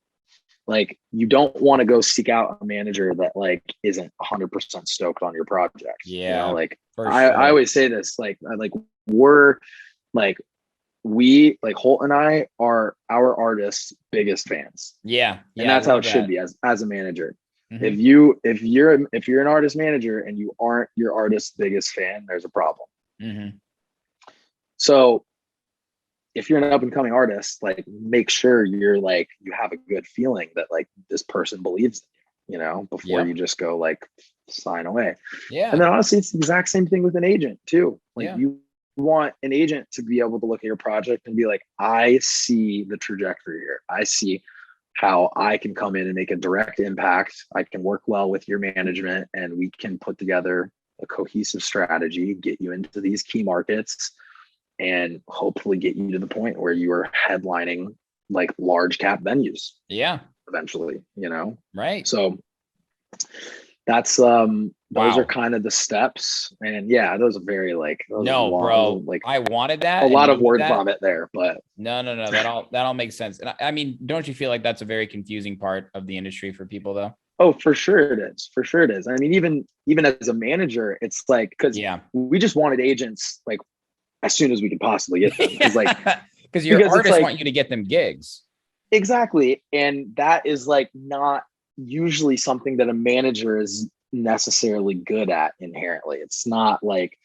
Like you don't want to go seek out a manager that like isn't 100% stoked on your project. I always say this, we Holt and I are our artists' biggest fans. And that's how it should be as a manager. Mm-hmm. If you're an artist manager and you aren't your artist's biggest fan, there's a problem. Mm-hmm. So if you're an up and coming artist, like make sure you're like, you have a good feeling that like this person believes in you, before you just go like sign away. And then honestly, it's the exact same thing with an agent too. Like you want an agent to be able to look at your project and be like, I see the trajectory here. I see how I can come in and make a direct impact. I can work well with your management and we can put together a cohesive strategy, get you into these key markets, and hopefully get you to the point where you are headlining like large cap venues. Yeah. Eventually, you know? Right. So that's those are kind of the steps. And yeah, those are very like bro, like I wanted that. A lot of word vomit there, but no. That all makes sense. And I mean, don't you feel like that's a very confusing part of the industry for people though? Oh, for sure it is. For sure it is. I mean, even as a manager, it's like, because we just wanted agents like as soon as we could possibly get them. Because your artists want you to get them gigs. Exactly. And that is like not usually something that a manager is necessarily good at inherently. It's not like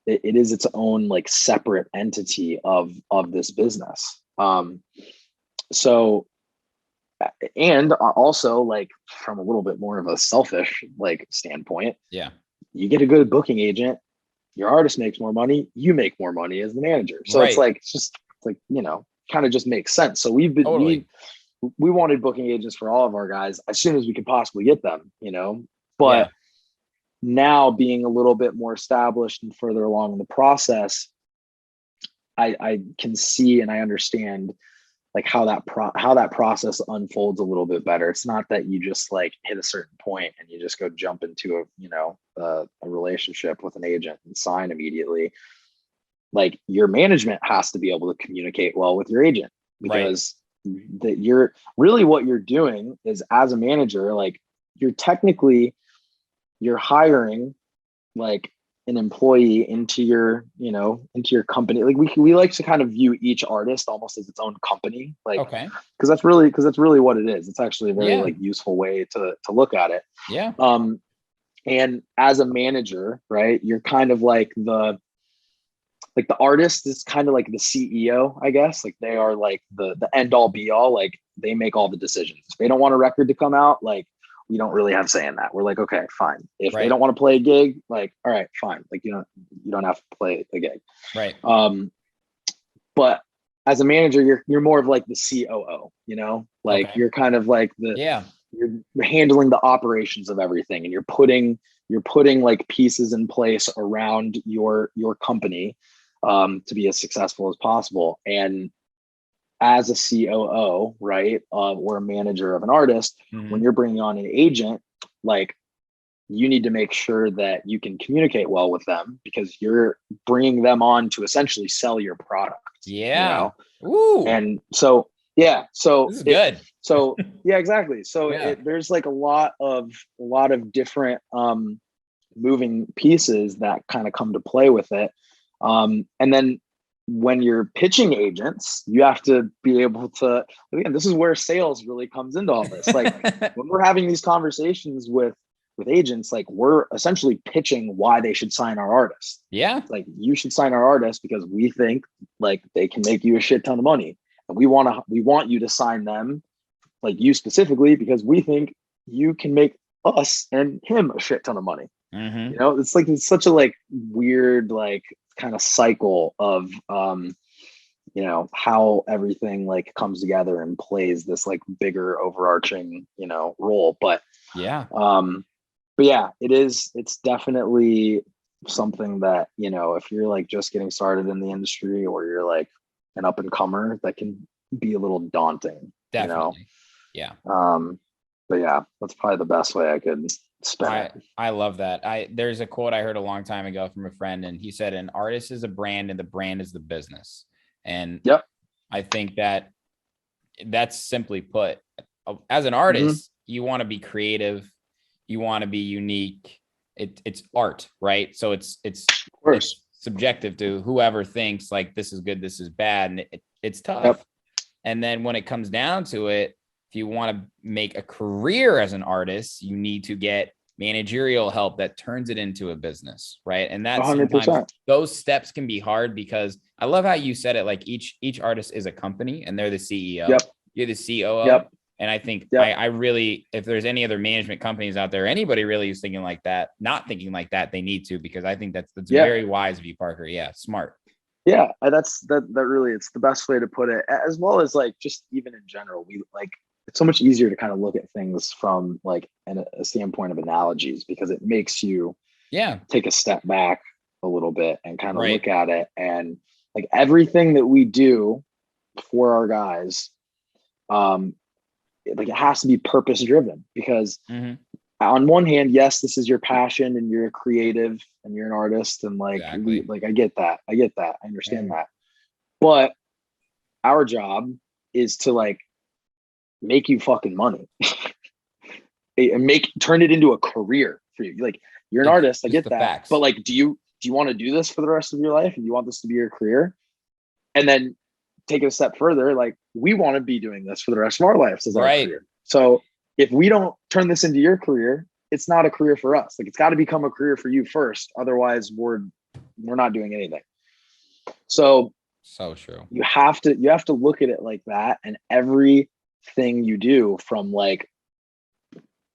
it is its own like separate entity of this business. So, and also like from a little bit more of a selfish like standpoint, you get a good booking agent, your artist makes more money, you make more money as the manager. So it's just like, you know, kind of just makes sense. So we've been we wanted booking agents for all of our guys as soon as we could possibly get them, you know, but now being a little bit more established and further along in the process, I can see and I understand like how that process unfolds a little bit better. It's not that you just like hit a certain point and you just go jump into a relationship with an agent and sign immediately. Like your management has to be able to communicate well with your agent, because that you're really what you're doing is, as a manager, like you're hiring like an employee into your company. Like we like to kind of view each artist almost as its own company, like, because that's really what it is. It's actually a very like useful way to look at it. Yeah. And as a manager, right, you're kind of like the artist is kind of like the CEO, I guess. Like they are like the end all be all. Like they make all the decisions. If they don't want a record to come out, like we don't really have say in that. We're like, okay, fine. If they don't want to play a gig, like, all right, fine. Like you don't have to play a gig. Right. But as a manager, you're more of like the COO, you know, like you're kind of like you're handling the operations of everything, and you're putting like pieces in place around your company to be as successful as possible. And as a COO, right, or a manager of an artist, when you're bringing on an agent, like you need to make sure that you can communicate well with them, because you're bringing them on to essentially sell your product. Yeah. You know? Ooh. And so, so this is good. So yeah, exactly. So there's like a lot of different moving pieces that kind of come to play with it. And then when you're pitching agents, you have to be able to, again, this is where sales really comes into all this. Like when we're having these conversations with agents, like we're essentially pitching why they should sign our artist. Yeah. Like you should sign our artist because we think like they can make you a shit ton of money. And we want you to sign them, like you specifically, because we think you can make us and him a shit ton of money. You know, it's such a like weird, like kind of cycle of, you know, how everything like comes together and plays this like bigger overarching, you know, role. But yeah, it's definitely something that, you know, if you're like just getting started in the industry or you're like an up and comer, that can be a little daunting. Definitely. You know? But yeah, that's probably the best way I could spin it. I love that. There's a quote I heard a long time ago from a friend, and he said, an artist is a brand and the brand is the business. And I think that's simply put. As an artist, you want to be creative, you want to be unique. It's art, right? So it's subjective to whoever thinks like this is good, this is bad, and it's tough. And then when it comes down to it, if you want to make a career as an artist, you need to get managerial help that turns it into a business, right? And that's 100%. Sometimes those steps can be hard, because I love how you said it, like each artist is a company and they're the CEO. You're the COO. And I think I really, if there's any other management companies out there, anybody really is thinking like that, not thinking like that, they need to, because I think that's very wise of you, Parker. Yeah, smart. Yeah, that really, it's the best way to put it. As well as like just even in general, we like, it's so much easier to kind of look at things from like a standpoint of analogies, because it makes you take a step back a little bit and kind of look at it. And Like everything that we do for our guys, like it has to be purpose driven because on one hand, yes, this is your passion and you're a creative and you're an artist and like, I get that. I understand that. But our job is to like make you fucking money and turn it into a career for you. Like you're an artist. I get that. Facts. But like, do you want to do this for the rest of your life? And you want this to be your career? And then take it a step further. Like we want to be doing this for the rest of our lives as our career. So if we don't turn this into your career, it's not a career for us. Like it's got to become a career for you first. Otherwise we're not doing anything. So true. You have to look at it like that. And everything you do from like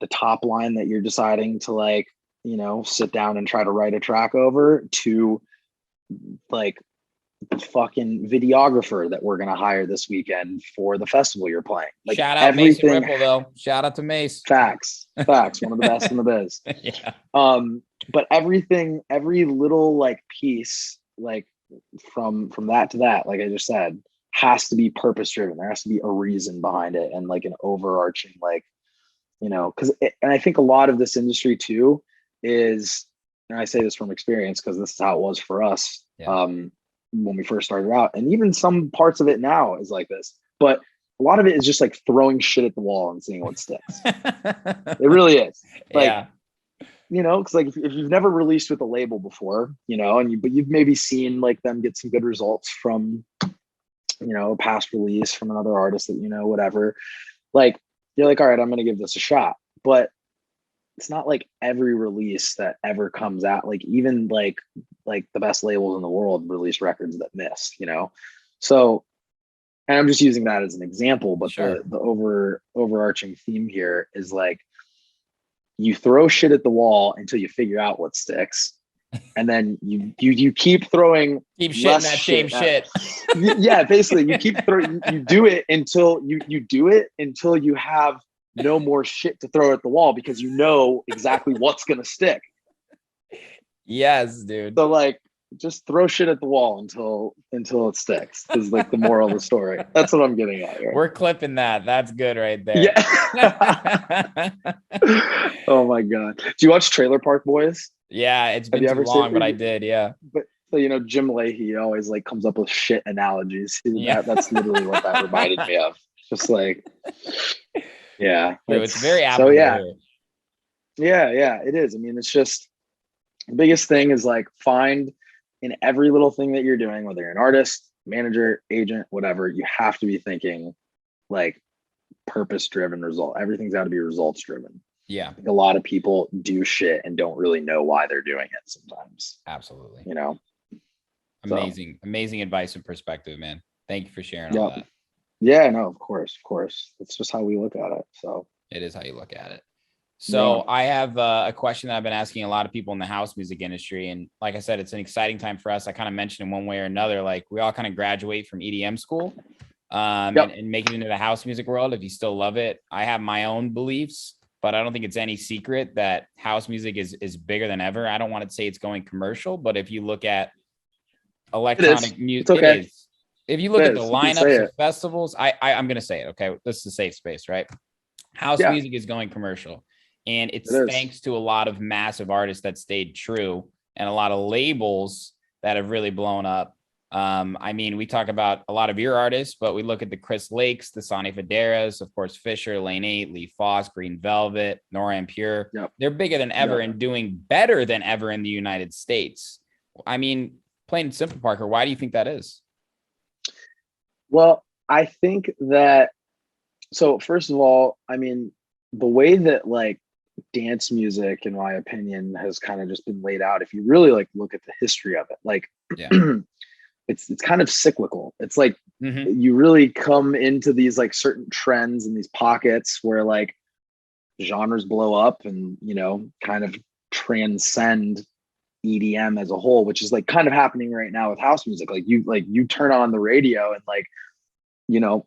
the top line that you're deciding to like, you know, sit down and try to write a track over to like the fucking videographer that we're going to hire this weekend for the festival you're playing. Like shout out Mason Ripple though. Shout out to Mace. Facts. One of the best in the biz. Yeah. But every little like piece, like from that to that, like I just said, has to be purpose driven. There has to be a reason behind it and like an overarching, like, you know, and I think a lot of this industry too is, and I say this from experience because this is how it was for us when we first started out, and even some parts of it now is like this, but a lot of it is just like throwing shit at the wall and seeing what sticks. It really is. Like, you know, because like if you've never released with a label before, you know, but you've maybe seen like them get some good results from, you know, a past release from another artist that, you know, whatever, like you're like, all right, I'm going to give this a shot. But it's not like every release that ever comes out, like even like the best labels in the world release records that missed, you know? So, and I'm just using that as an example, but the overarching theme here is like, you throw shit at the wall until you figure out what sticks. And then you keep throwing shitting that same shit. Yeah, basically you keep throwing, you do it until you have no more shit to throw at the wall because you know exactly what's going to stick. Yes, dude. So like, just throw shit at the wall until it sticks is like the moral of the story. That's what I'm getting at here. We're clipping that. That's good right there. Yeah. Oh my God. Do you watch Trailer Park Boys? Yeah, it's been too long, but I did. Yeah. But so, you know, Jim Leahy always like comes up with shit analogies. Yeah. That's literally what that reminded me of. Just like, yeah. It's very apple. So yeah. Yeah, it is. I mean, it's just the biggest thing is like find in every little thing that you're doing, whether you're an artist, manager, agent, whatever, you have to be thinking like purpose-driven result. Everything's got to be results-driven. Yeah. A lot of people do shit and don't really know why they're doing it sometimes. Absolutely. You know? Amazing advice and perspective, man. Thank you for sharing all that. Yeah, no, of course. It's just how we look at it. So it is how you look at it. So I have a question that I've been asking a lot of people in the house music industry. And like I said, it's an exciting time for us. I kind of mentioned in one way or another, like we all kind of graduate from EDM school and make it into the house music world. If you still love it, I have my own beliefs, but I don't think it's any secret that house music is bigger than ever. I don't want to say it's going commercial, but if you look at electronic music, it is. If you look at the lineups of festivals, I'm going to say it. Okay. This is a safe space, right? House music is going commercial. And it's thanks to a lot of massive artists that stayed true and a lot of labels that have really blown up. I mean, we talk about a lot of your artists, but we look at the Chris Lakes, the Sonny Federas, of course, Fisher, Lane 8, Lee Foss, Green Velvet, Nora and Pure. Yep. They're bigger than ever and doing better than ever in the United States. I mean, plain and simple, Parker, why do you think that is? Well, I think that, so first of all, I mean, the way that like dance music, in my opinion, has kind of just been laid out, if you really like look at the history of it, like it's kind of cyclical. It's like you really come into these like certain trends and these pockets where like genres blow up and, you know, kind of transcend EDM as a whole, which is like kind of happening right now with house music. Like you turn on the radio and like, you know,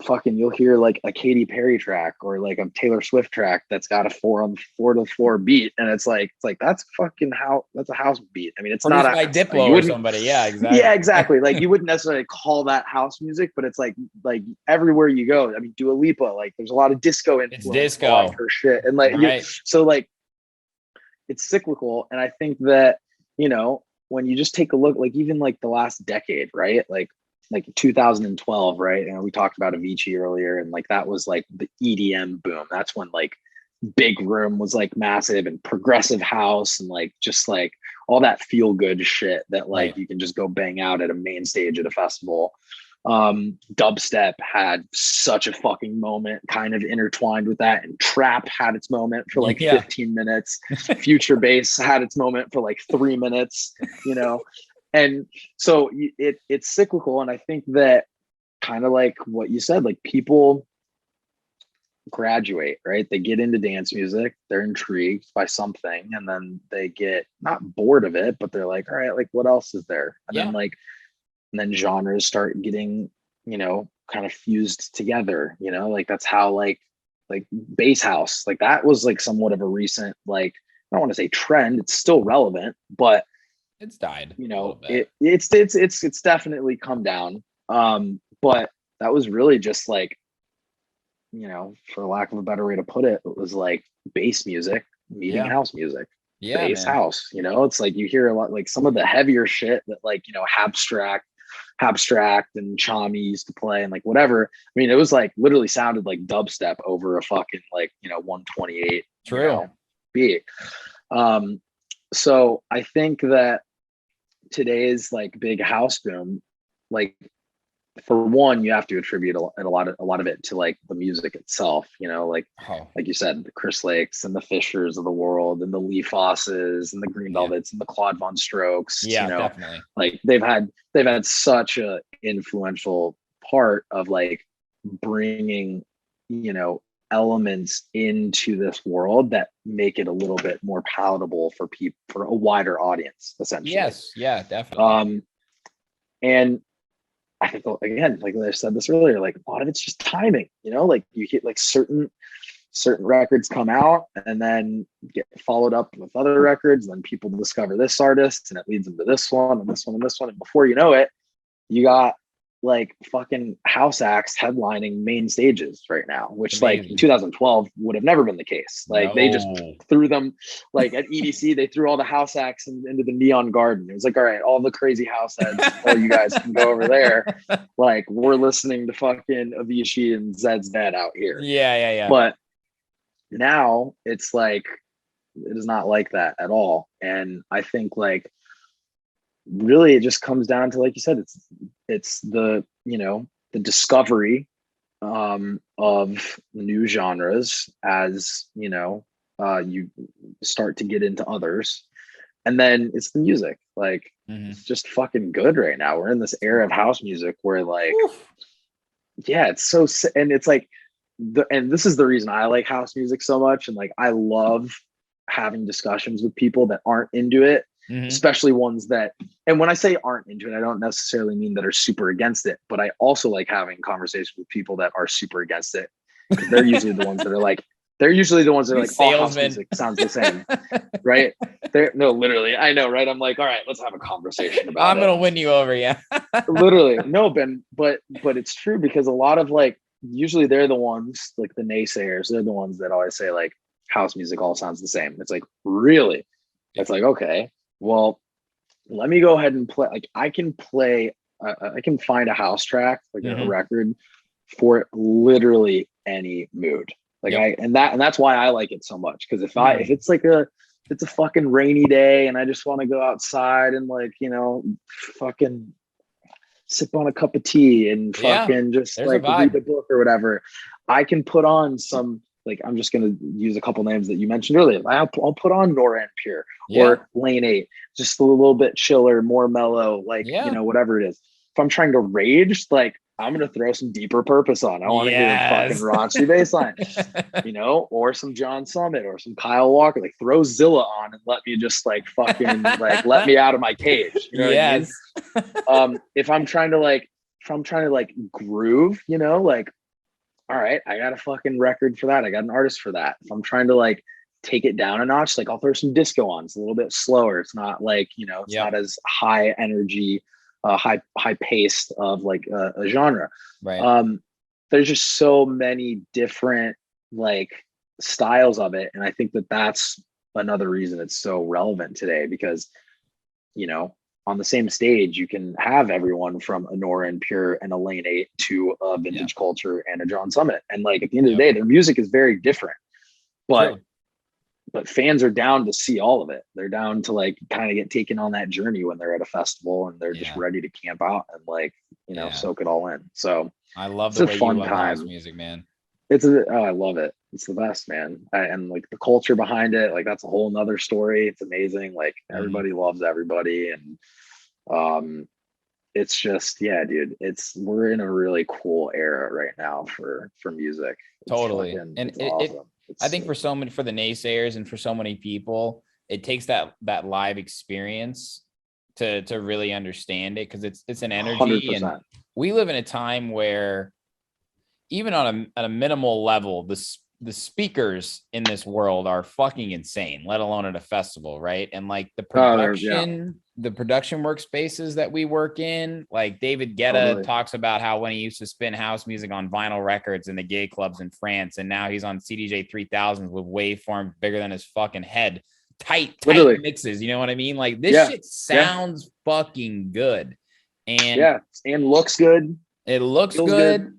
fucking you'll hear like a Katy Perry track or like a Taylor Swift track that's got a 4-on-4 beat, and it's like that's fucking that's a house beat. I mean, it's Produced not by Diplo you or wouldn't, somebody. Yeah, exactly. yeah, exactly. Like you wouldn't necessarily call that house music, but it's like everywhere you go. I mean, Dua Lipa, like there's a lot of disco influence, It's disco. a lot of her shit, and like Right. so like it's cyclical. And I think that, you know, when you just take a look, like even like the last decade, right? Like 2012, right? And we talked about Avicii earlier, and like that was like the EDM boom. That's when like Big Room was like massive, and progressive house, and like just like all that feel good shit that like you can just go bang out at a main stage at a festival. Dubstep had such a fucking moment kind of intertwined with that, and trap had its moment for like 15 minutes. Future bass had its moment for like 3 minutes, you know. And so it's cyclical. And I think that kind of like what you said, like people graduate, right? They get into dance music, they're intrigued by something, and then they get not bored of it, but they're like, all right, like what else is there? And then genres start getting, you know, kind of fused together, you know, like that's how like bass house, like that was like somewhat of a recent, like, I don't want to say trend, it's still relevant, but it's died, you know, it's definitely come down. But that was really just like, you know, for lack of a better way to put it, it was like bass music meeting house music. Bass house, you know, it's like you hear a lot, like some of the heavier shit that like, you know, abstract and Chami used to play and like whatever. I mean, it was like literally sounded like dubstep over a fucking like, you know, 128 you know, beat. So I think that today's like big house boom, like for one, you have to attribute a lot of it to like the music itself, you know, like you said, the Chris Lakes and the Fishers of the world, and the Lee Fosses and the Green Velvets and the Claude Von Strokes, you know, definitely. Like they've had such a influential part of like bringing, you know, elements into this world that make it a little bit more palatable for people, for a wider audience, essentially. Yes, yeah, definitely. And I think, again, like I said this earlier, like a lot of it's just timing, you know, like you get like certain records come out and then get followed up with other records, and then people discover this artist and it leads them to this one and this one and this one, and before you know it, you got like fucking house acts headlining main stages right now, which like in 2012 would have never been the case. Like they just threw them, like at EDC, they threw all the house acts into the Neon Garden. It was like, all right, all the crazy house heads, all you guys can go over there. Like we're listening to fucking Avicii and Zed's Dead out here. Yeah. But now it's like, it is not like that at all. And I think like, really it just comes down to, like you said, it's the, you know, the discovery of new genres as, you know, you start to get into others, and then it's the music, like it's just fucking good right now. We're in this era of house music where like it's so, and it's like and this is the reason I like house music so much, and like I love having discussions with people that aren't into it. Especially ones that, and when I say aren't into it, I don't necessarily mean that are super against it, but I also like having conversations with people that are super against it. They're usually the ones that are like, oh, house music sounds the same, right? No, literally, I know, right? I'm like, all right, let's have a conversation about it. I'm gonna win you over, yeah. Literally, no, Ben, but it's true, because a lot of like, usually they're the ones, like the naysayers, they're the ones that always say like house music all sounds the same. It's like, really? It's like, okay. Well, let me go ahead and play. Like I can find a house track, like a record for literally any mood. Like and that's why I like it so much. Because if it's like it's a fucking rainy day and I just want to go outside and like, you know, fucking sip on a cup of tea and fucking just like read a book or whatever, I can put on some. Like, I'm just going to use a couple names that you mentioned earlier. I'll put on Nora En Pure or Lane 8, just a little bit chiller, more mellow, like, you know, whatever it is. If I'm trying to rage, like, I'm going to throw some Deeper Purpose on. I want to hear fucking raunchy bass line, you know, or some John Summit or some Kyle Walker. Like, throw Zilla on and let me just like fucking like let me out of my cage. You know what I mean? If I'm trying to like groove, you know, like all right, I got a fucking record for that. I got an artist for that. If I'm trying to like take it down a notch, like I'll throw some disco on. It's a little bit slower. It's not like, it's not as high energy, high paced of like a genre. Right. There's just so many different like styles of it. And I think that that's another reason it's so relevant today, because, on the same stage, you can have everyone from a Nora and Pure and a Lane 8 to a Vintage Culture and a John Summit. And like at the end of the day, their music is very different, but fans are down to see all of it. They're down to like kind of get taken on that journey when they're at a festival, and they're just ready to camp out and like, soak it all in. So I love the way you love house music, man. I love it. It's the best, man. And like the culture behind it, like that's a whole nother story. It's amazing. Like everybody loves everybody. And it's just, dude, we're in a really cool era right now for music. Totally. And awesome. I think for the naysayers and for so many people, it takes that live experience to really understand it, because it's an energy. 100%. And we live in a time where even on a minimal level, the speakers in this world are fucking insane, let alone at a festival, right? And like the production workspaces that we work in, like David Guetta talks about how when he used to spin house music on vinyl records in the gay clubs in France, and now he's on CDJ 3000s with waveforms bigger than his fucking head, tight mixes, you know what I mean? Like this shit sounds fucking good, and looks good. It looks good.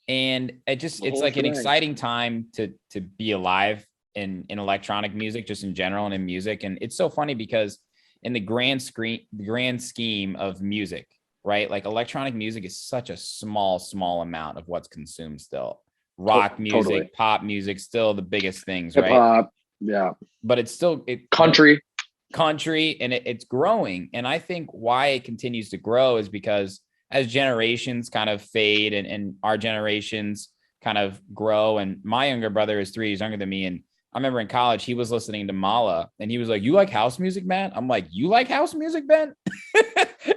And it's like an exciting time to be alive in electronic music, just in general, and in music. And it's so funny because in the grand scheme of music, right? Like electronic music is such a small amount of what's consumed still. Rock music, pop music, still the biggest things, right? Hip-hop, yeah. But it's still country, and it's growing. And I think why it continues to grow is because as generations kind of fade and our generations kind of grow, and my younger brother is 3 years younger than me, and I remember in college he was listening to Mala, and he was like, "You like house music, man?" I'm like, "You like house music, Ben?"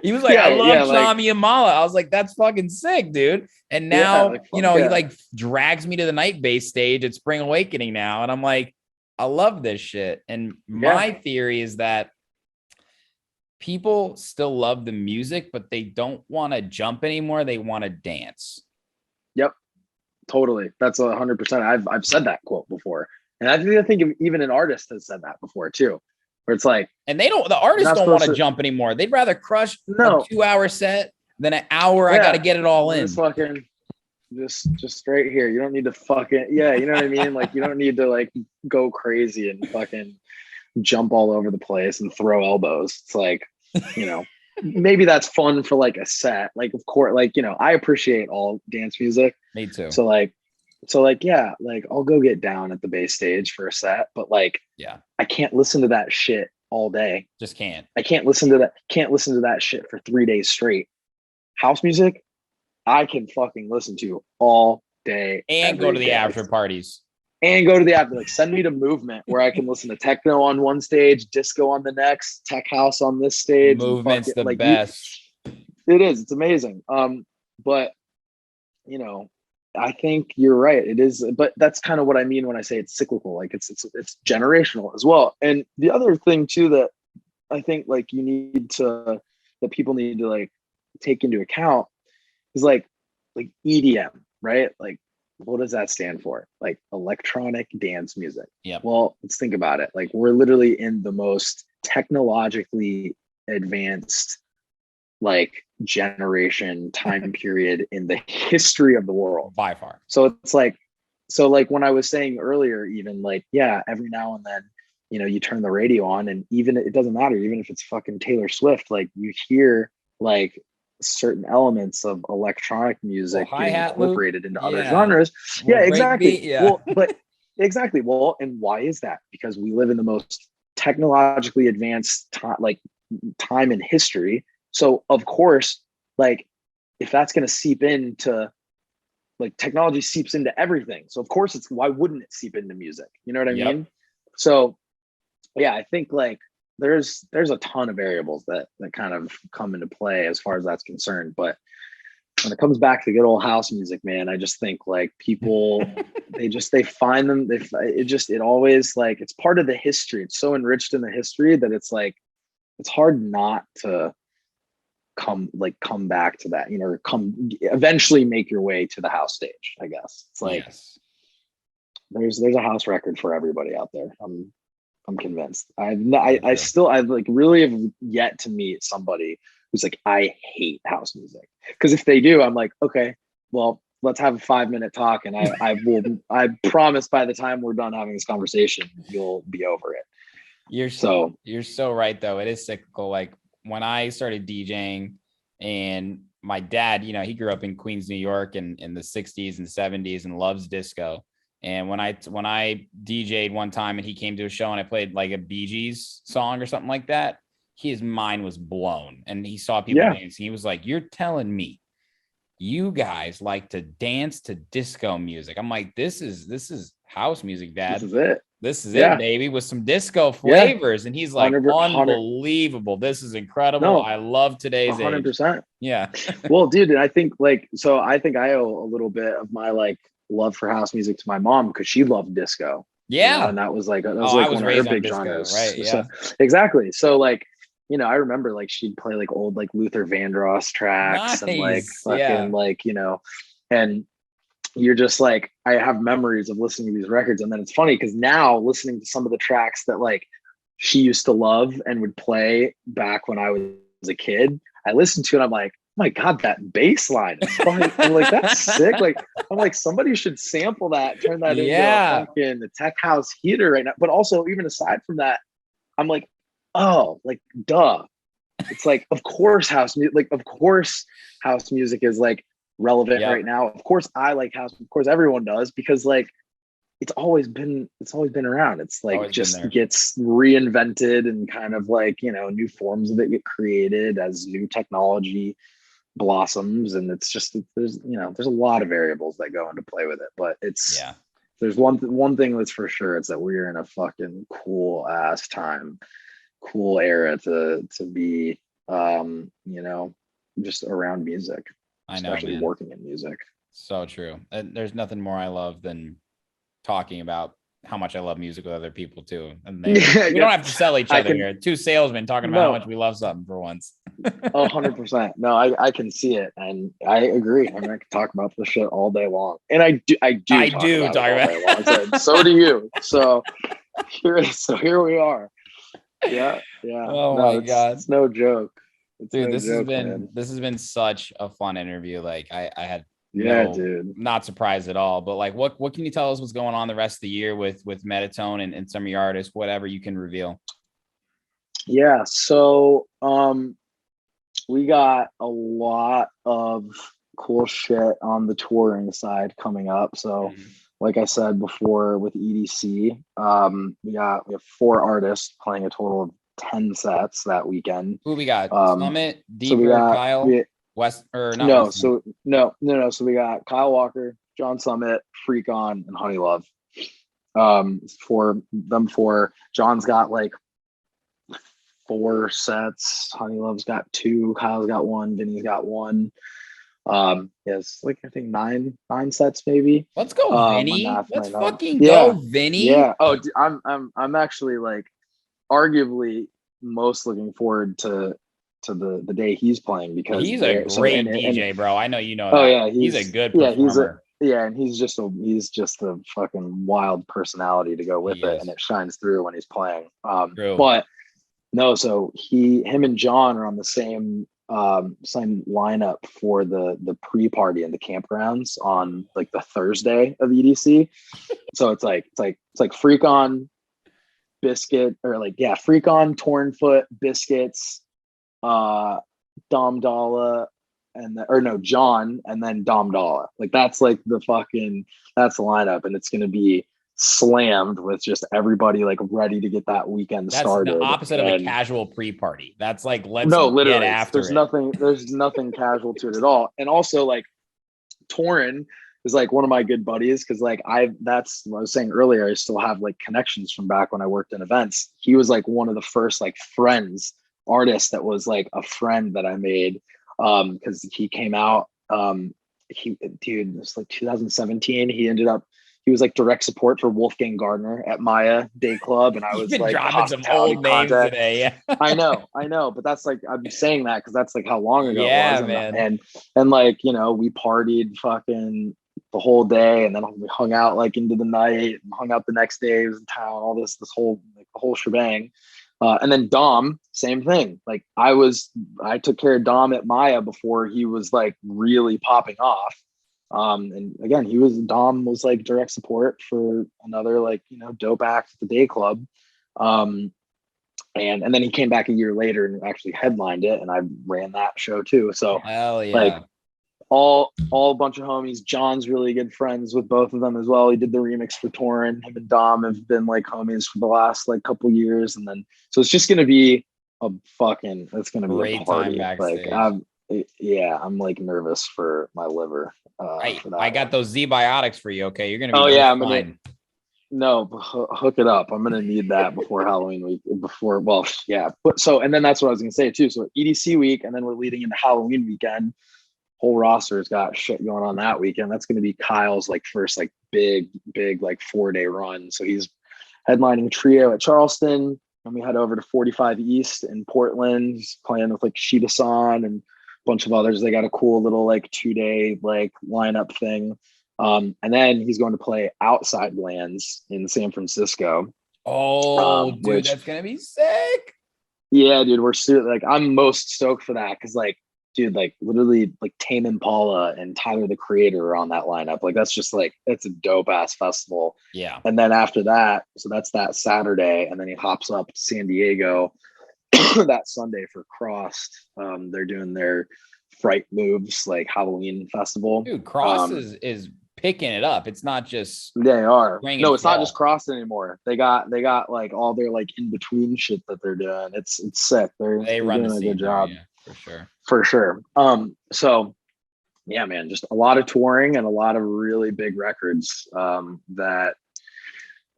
He was like, "I love Shami and Mala." I was like, "That's fucking sick, dude." And now he like drags me to the Night Bass stage at Spring Awakening now, and I'm like, I love this shit. And my theory is that people still love the music, but they don't want to jump anymore. They want to dance. Yep. Totally. That's 100%. I've said that quote before. And I think even an artist has said that before too, where it's like, and the artists don't want to jump anymore. They'd rather crush a 2-hour set than an hour. I got to get it all in. Just right here. You don't need to fucking, you know what I mean? Like you don't need to like go crazy and fucking jump all over the place and throw elbows. It's like, maybe that's fun for like a set. Like, of course, like, I appreciate all dance music. Me too. So like, I'll go get down at the bass stage for a set, but like, I can't listen to that shit all day. Just can't. I can't listen to that shit for 3 days straight. House music, I can fucking listen to all day. And go to the after parties. And go to the after, like send me to Movement where I can listen to techno on one stage, disco on the next, tech house on this stage. Movement's the best. It is. It's amazing. But I think you're right. It is, but that's kind of what I mean when I say it's cyclical. Like it's generational as well. And the other thing too that I think like that people need to like take into account is like EDM, right? Like, what does that stand for? Like electronic dance music. Yeah. Well, let's think about it. Like we're literally in the most technologically advanced like generation time period in the history of the world by far. So it's like, when I was saying earlier, even like, every now and then, you turn the radio on and even it doesn't matter, even if it's fucking Taylor Swift, like you hear like certain elements of electronic music getting incorporated into other genres. Exactly. Well, but exactly. Well, and why is that? Because we live in the most technologically advanced time in history. So of course, like if that's going to seep into like technology seeps into everything. So of course why wouldn't it seep into music? You know what I mean? So I think like there's a ton of variables that kind of come into play as far as that's concerned. But when it comes back to good old house music, man, I just think like people, they find them. It always like, it's part of the history. It's so enriched in the history that it's like, it's hard not to come back to that, or eventually make your way to the house stage. I guess it's like, there's a house record for everybody out there. I'm convinced. I like really have yet to meet somebody who's like, I hate house music. Because if they do, I'm like, okay, well, let's have a 5-minute talk, and I promise by the time we're done having this conversation, you'll be over it. You're so right though. It is cyclical. Like when I started DJing, and my dad, he grew up in Queens, New York, in the 60s and 70s, and loves disco. And when I DJ'd one time and he came to a show and I played like a Bee Gees song or something like that, his mind was blown. And he saw people dancing. He was like, "You're telling me you guys like to dance to disco music?" I'm like, this is house music, Dad. This is it, baby, with some disco flavors. And he's like, 100%. Unbelievable. This is incredible. No, I love today's 100%. Age. Yeah. Well, dude, and I think I owe a little bit of my like love for house music to my mom, because she loved disco. Yeah. And that was like one of her big genres. Right. Yeah. So, exactly. So like, I remember like she'd play like old like Luther Vandross tracks. Nice. And like fucking like, and you're just like, I have memories of listening to these records. And then it's funny because now listening to some of the tracks that like she used to love and would play back when I was a kid, I listened to it. I'm like, oh my God, that bass line. I'm like, that's sick. Like, I'm like, somebody should sample that, turn that into a fucking tech house heater right now. But also, even aside from that, I'm like, oh, like, duh. It's like, of course, house music is like relevant right now. Of course, I like house. Of course, everyone does, because like it's always been around. It's like just gets reinvented, and kind of like, new forms of it get created as new technology blossoms. And it's just, there's a lot of variables that go into play with it, but there's one thing that's for sure. It's that we're in a fucking cool ass time, cool era to be, just around music. I know, especially working in music. So true. And there's nothing more I love than talking about how much I love music with other people too. And we don't have to sell each other here. Two salesmen talking about how much we love something for once. 100%. No, I can see it, and I agree. I mean, I can talk about this shit all day long, and I do talk about it. So do you. So here we are. Yeah. Oh my God, it's no joke. Dude, this has been such a fun interview. Like I had dude, not surprised at all. But like, what can you tell us what's going on the rest of the year with Metatone and some of your artists, whatever you can reveal? Yeah, so we got a lot of cool shit on the touring side coming up. So like I said before, with EDC, we have 4 artists playing a total of 10 sets that weekend. Who we got? Summit, Deeper, Kyle, West, or not? No, West, no. So we got Kyle Walker, John Summit, Freak On, and Honey Love. For them 4, John's got like 4 sets. Honey Love's got 2. Kyle's got 1. Vinny's got 1. Yes, like I think 9 sets maybe. Let's go, Vinny. Let's fucking go, Vinny. Yeah. Oh, I'm actually like arguably most looking forward to the day he's playing, because he's a great DJ, bro. I know you know. Oh that. Yeah, he's a good performer. And he's just a fucking wild personality to go with it, and it shines through when he's playing. But no, so him and John are on the same lineup for the pre-party in the campgrounds on like the Thursday of EDC. So it's like Freak On, Biscuit, or like Freak On, Tornfoot, Biscuits, Dom Dalla, John, and then Dom Dalla. Like that's like that's the lineup, and it's gonna be slammed with just everybody like ready to get that weekend started. That's the opposite of a casual pre-party. That's like literally get after there's nothing casual to it at all. And also like Torin is like one of my good buddies, because like that's what I was saying earlier, I still have like connections from back when I worked in events. He was like one of the first like artists that was like a friend that I made, because he came out Dude, it was like 2017. He was like direct support for Wolfgang Gardner at Maya Day Club, and I You've was been like the dropping some hospitality old names contact. today. Yeah. I know, but that's like, I'm saying that because that's like how long ago Yeah, it was, man. and like, you know, we partied fucking the whole day, and then we hung out like into the night, and hung out the next day. It was in town, all this whole like the whole shebang. And then Dom, same thing. Like I took care of Dom at Maya before he was like really popping off. And again, Dom was like direct support for another like, you know, dope act at the day club. And then he came back a year later and actually headlined it, and I ran that show too. So Hell yeah. like all a bunch of homies. John's really good friends with both of them as well. He did the remix for Torrin. Him and Dom have been like homies for the last like couple years, and then so it's just gonna be it's gonna be Great a party. time Like I'm like nervous for my liver. For that I got those Z-biotics for you. Okay, you're gonna be fine. Hook it up. I'm gonna need that before Halloween week. And then that's what I was gonna say too. So EDC week, and then we're leading into Halloween weekend. Whole roster's got shit going on that weekend. That's going to be Kyle's like first like big like 4-day run. So he's headlining Trio at Charleston, and we head over to 45 East in Portland. He's playing with like Shida-san and a bunch of others. They got a cool little like 2-day like lineup thing. And then he's going to play Outside Lands in San Francisco. Oh, dude, that's gonna be sick. Yeah, dude, I'm most stoked for that because like, dude, like literally like Tame Impala and Tyler the Creator are on that lineup. Like that's just like, it's a dope ass festival. Yeah. And then after that, so that's that Saturday, and then he hops up to San Diego that Sunday for Crossed. They're doing their Fright Moves like Halloween festival. Dude, Cross is picking it up. It's not just they are. No, it's not just Crossed anymore. They got like all their like in between shit that they're doing. It's sick. They're run doing a good job. Yeah, for sure. So yeah, man, just a lot of touring and a lot of really big records that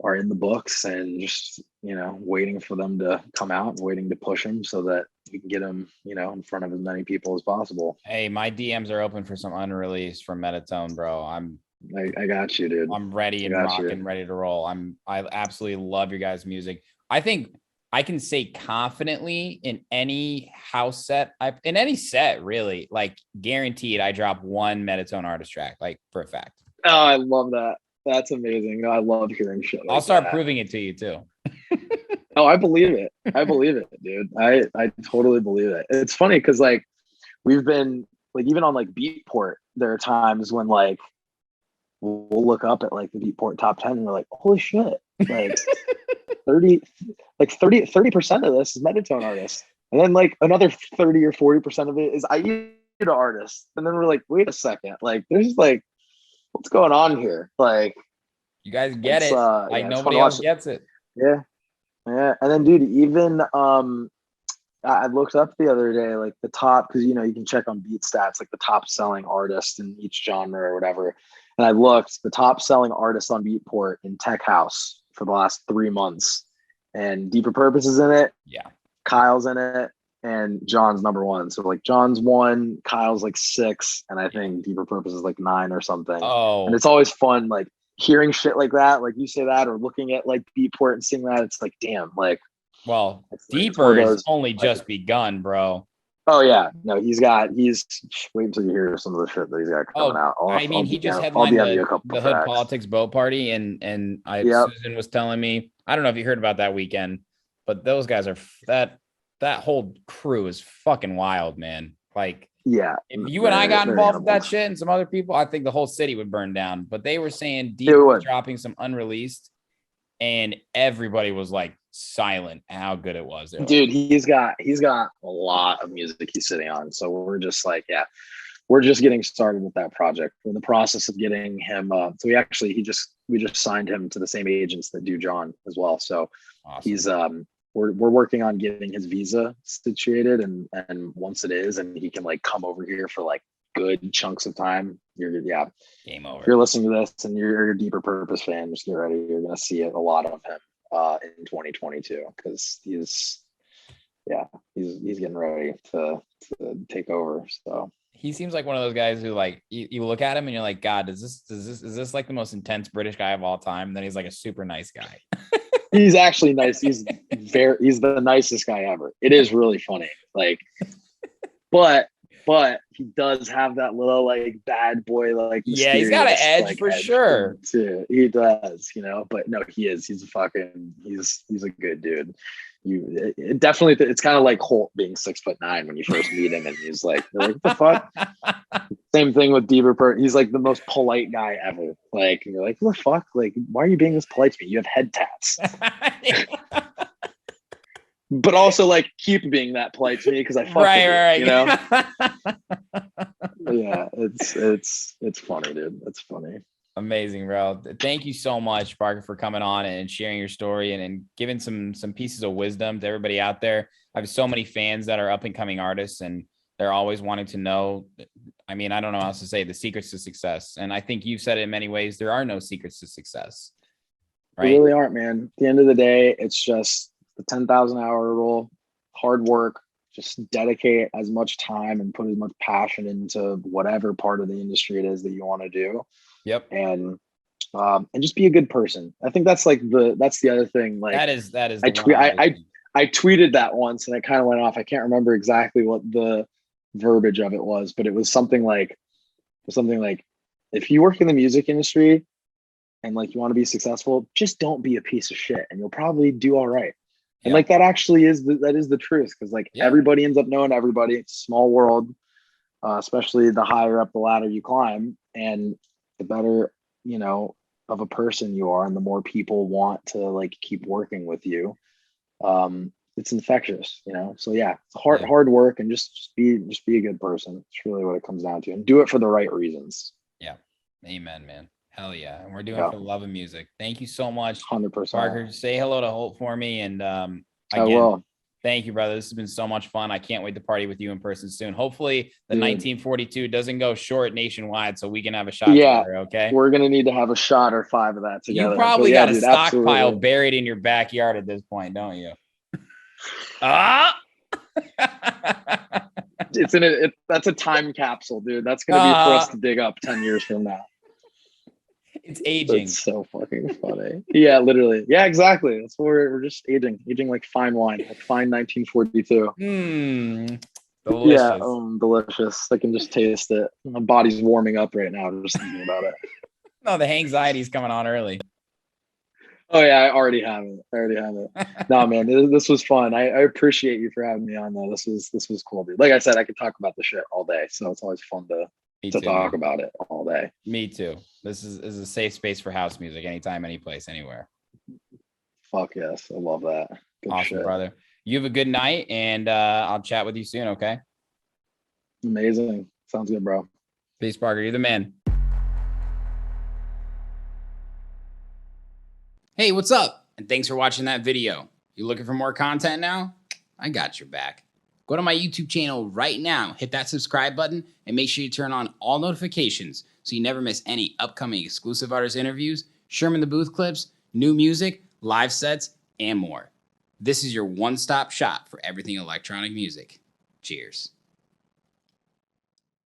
are in the books, and just, you know, waiting for them to come out and waiting to push them so that we can get them, you know, in front of as many people as possible. Hey, my DMs are open for some unreleased from Metatone, bro. I got you, dude. I'm ready and rocking, ready to roll. I absolutely love your guys' music. I think I can say confidently in any house set, in any set, really, like guaranteed, I drop one Metatone artist track, like for a fact. Oh, I love that. That's amazing. I love hearing shit. Like I'll start proving it to you too. Oh, I believe it. I believe it, dude. I totally believe it. It's funny because like we've been like, even on like Beatport, there are times when like we'll look up at like the Beatport top 10 and we're like, holy shit, like 30% of this is Metatone artists, and then like another 30 or 40% of it is Aida artists, and then we're like, wait a second, like there's like, what's going on here? Like, you guys get it. Like nobody else gets it. Yeah. And then, dude, even I looked up the other day, like the top, because you know you can check on Beat Stats, like the top selling artist in each genre or whatever. And I looked, the top selling artist on Beatport in Tech House for the last 3 months, and Deeper Purpose is in it. Yeah. Kyle's in it, and John's number 1. So like John's 1, Kyle's like 6, and I think Deeper Purpose is like 9 or something. Oh, and it's always fun, like hearing shit like that, like you say that, or looking at like Beatport and seeing that. It's like, damn, like, well, Deeper is only just begun, bro. Oh yeah, no, he's wait until you hear some of the shit that he's got coming out. He just headlined the Hood Politics Boat Party, and Susan was telling me, I don't know if you heard about that weekend, but those guys are that whole crew is fucking wild, man. Like, yeah, if you and I got involved with that shit and some other people, I think the whole city would burn down. But they were saying Deeper was dropping some unreleased, and everybody was like silent how good it was. Dude, he's got a lot of music he's sitting on. So we're just like, yeah, we're just getting started with that project. We're in the process of getting him. So we just signed him to the same agents that do John as well. So awesome. He's we're working on getting his visa situated, and once it is, and he can like come over here for like good chunks of time, game over. If you're listening to this and you're a Deeper Purpose fan, just get ready. You're gonna see a lot of him in 2022, because he's getting ready to take over. So He seems like one of those guys who like you look at him and you're like, God, is this like the most intense British guy of all time? And then he's like a super nice guy. He's actually nice. He's the nicest guy ever. It is really funny. Like, but he does have that little like bad boy, like, yeah, he's got an edge like, for sure. Too. He does, but no, he's a good dude. It's kind of like Holt being 6'9" when you first meet him, and he's like, you're like, what the fuck? Same thing with Deaver. He's like the most polite guy ever. Like, and you're like, what the fuck? Like, why are you being this polite to me? You have head tats. But also like keep being that polite to me because I fuck with you, Yeah, it's funny, dude. It's funny. Amazing, bro. Thank you so much, Parker, for coming on and sharing your story and giving some pieces of wisdom to everybody out there. I have so many fans that are up and coming artists, and they're always wanting to know. I mean, I don't know how else to say the secrets to success. And I think you've said it in many ways. There are no secrets to success. Right? There really aren't, man. At the end of the day, it's just the 10,000-hour rule, hard work, just dedicate as much time and put as much passion into whatever part of the industry it is that you want to do. Yep. And just be a good person. I think that's the other thing. Like that is. I tweeted that once and it kind of went off. I can't remember exactly what the verbiage of it was, but it was something like, if you work in the music industry and like you want to be successful, just don't be a piece of shit and you'll probably do all right. And like that actually is the truth, because like everybody ends up knowing everybody. It's a small world, especially the higher up the ladder you climb, and the better of a person you are, and the more people want to like keep working with you. It's infectious, So yeah, it's hard work, and just be a good person. It's really what it comes down to, and do it for the right reasons. Yeah, amen, man. Hell yeah. And we're doing it for the love of music. Thank you so much. 100%. Parker, say hello to Holt for me. And again, I will. Thank you, brother. This has been so much fun. I can't wait to party with you in person soon. Hopefully the 1942 doesn't go short nationwide so we can have a shot together, okay? We're going to need to have a shot or 5 of that together. You probably got a stockpile buried in your backyard at this point, don't you? That's a time capsule, dude. That's going to be for us to dig up 10 years from now. It's aging. It's so fucking funny. Yeah, literally. Yeah, exactly. That's what we're just aging like fine wine, like fine 1942. Delicious. Yeah, delicious. I can just taste it. My body's warming up right now just thinking about it. No, the anxiety's coming on early. Oh yeah, I already have it. No, man, this was fun. I appreciate you for having me on though. This was cool, dude. Like I said, I could talk about the shit all day, so it's always fun to talk about it all day. Me too. This is a safe space for house music, anytime, any place, anywhere. Fuck yes, I love that. Good awesome shit. Brother. You have a good night, and I'll chat with you soon. Okay. Amazing. Sounds good, bro. Peace, Parker. You're the man. Hey, what's up? And thanks for watching that video. You looking for more content now? I got your back. Go to my YouTube channel right now, hit that subscribe button, and make sure you turn on all notifications so you never miss any upcoming exclusive artist interviews, Sherman the Booth clips, new music, live sets, and more. This is your one-stop shop for everything electronic music. Cheers.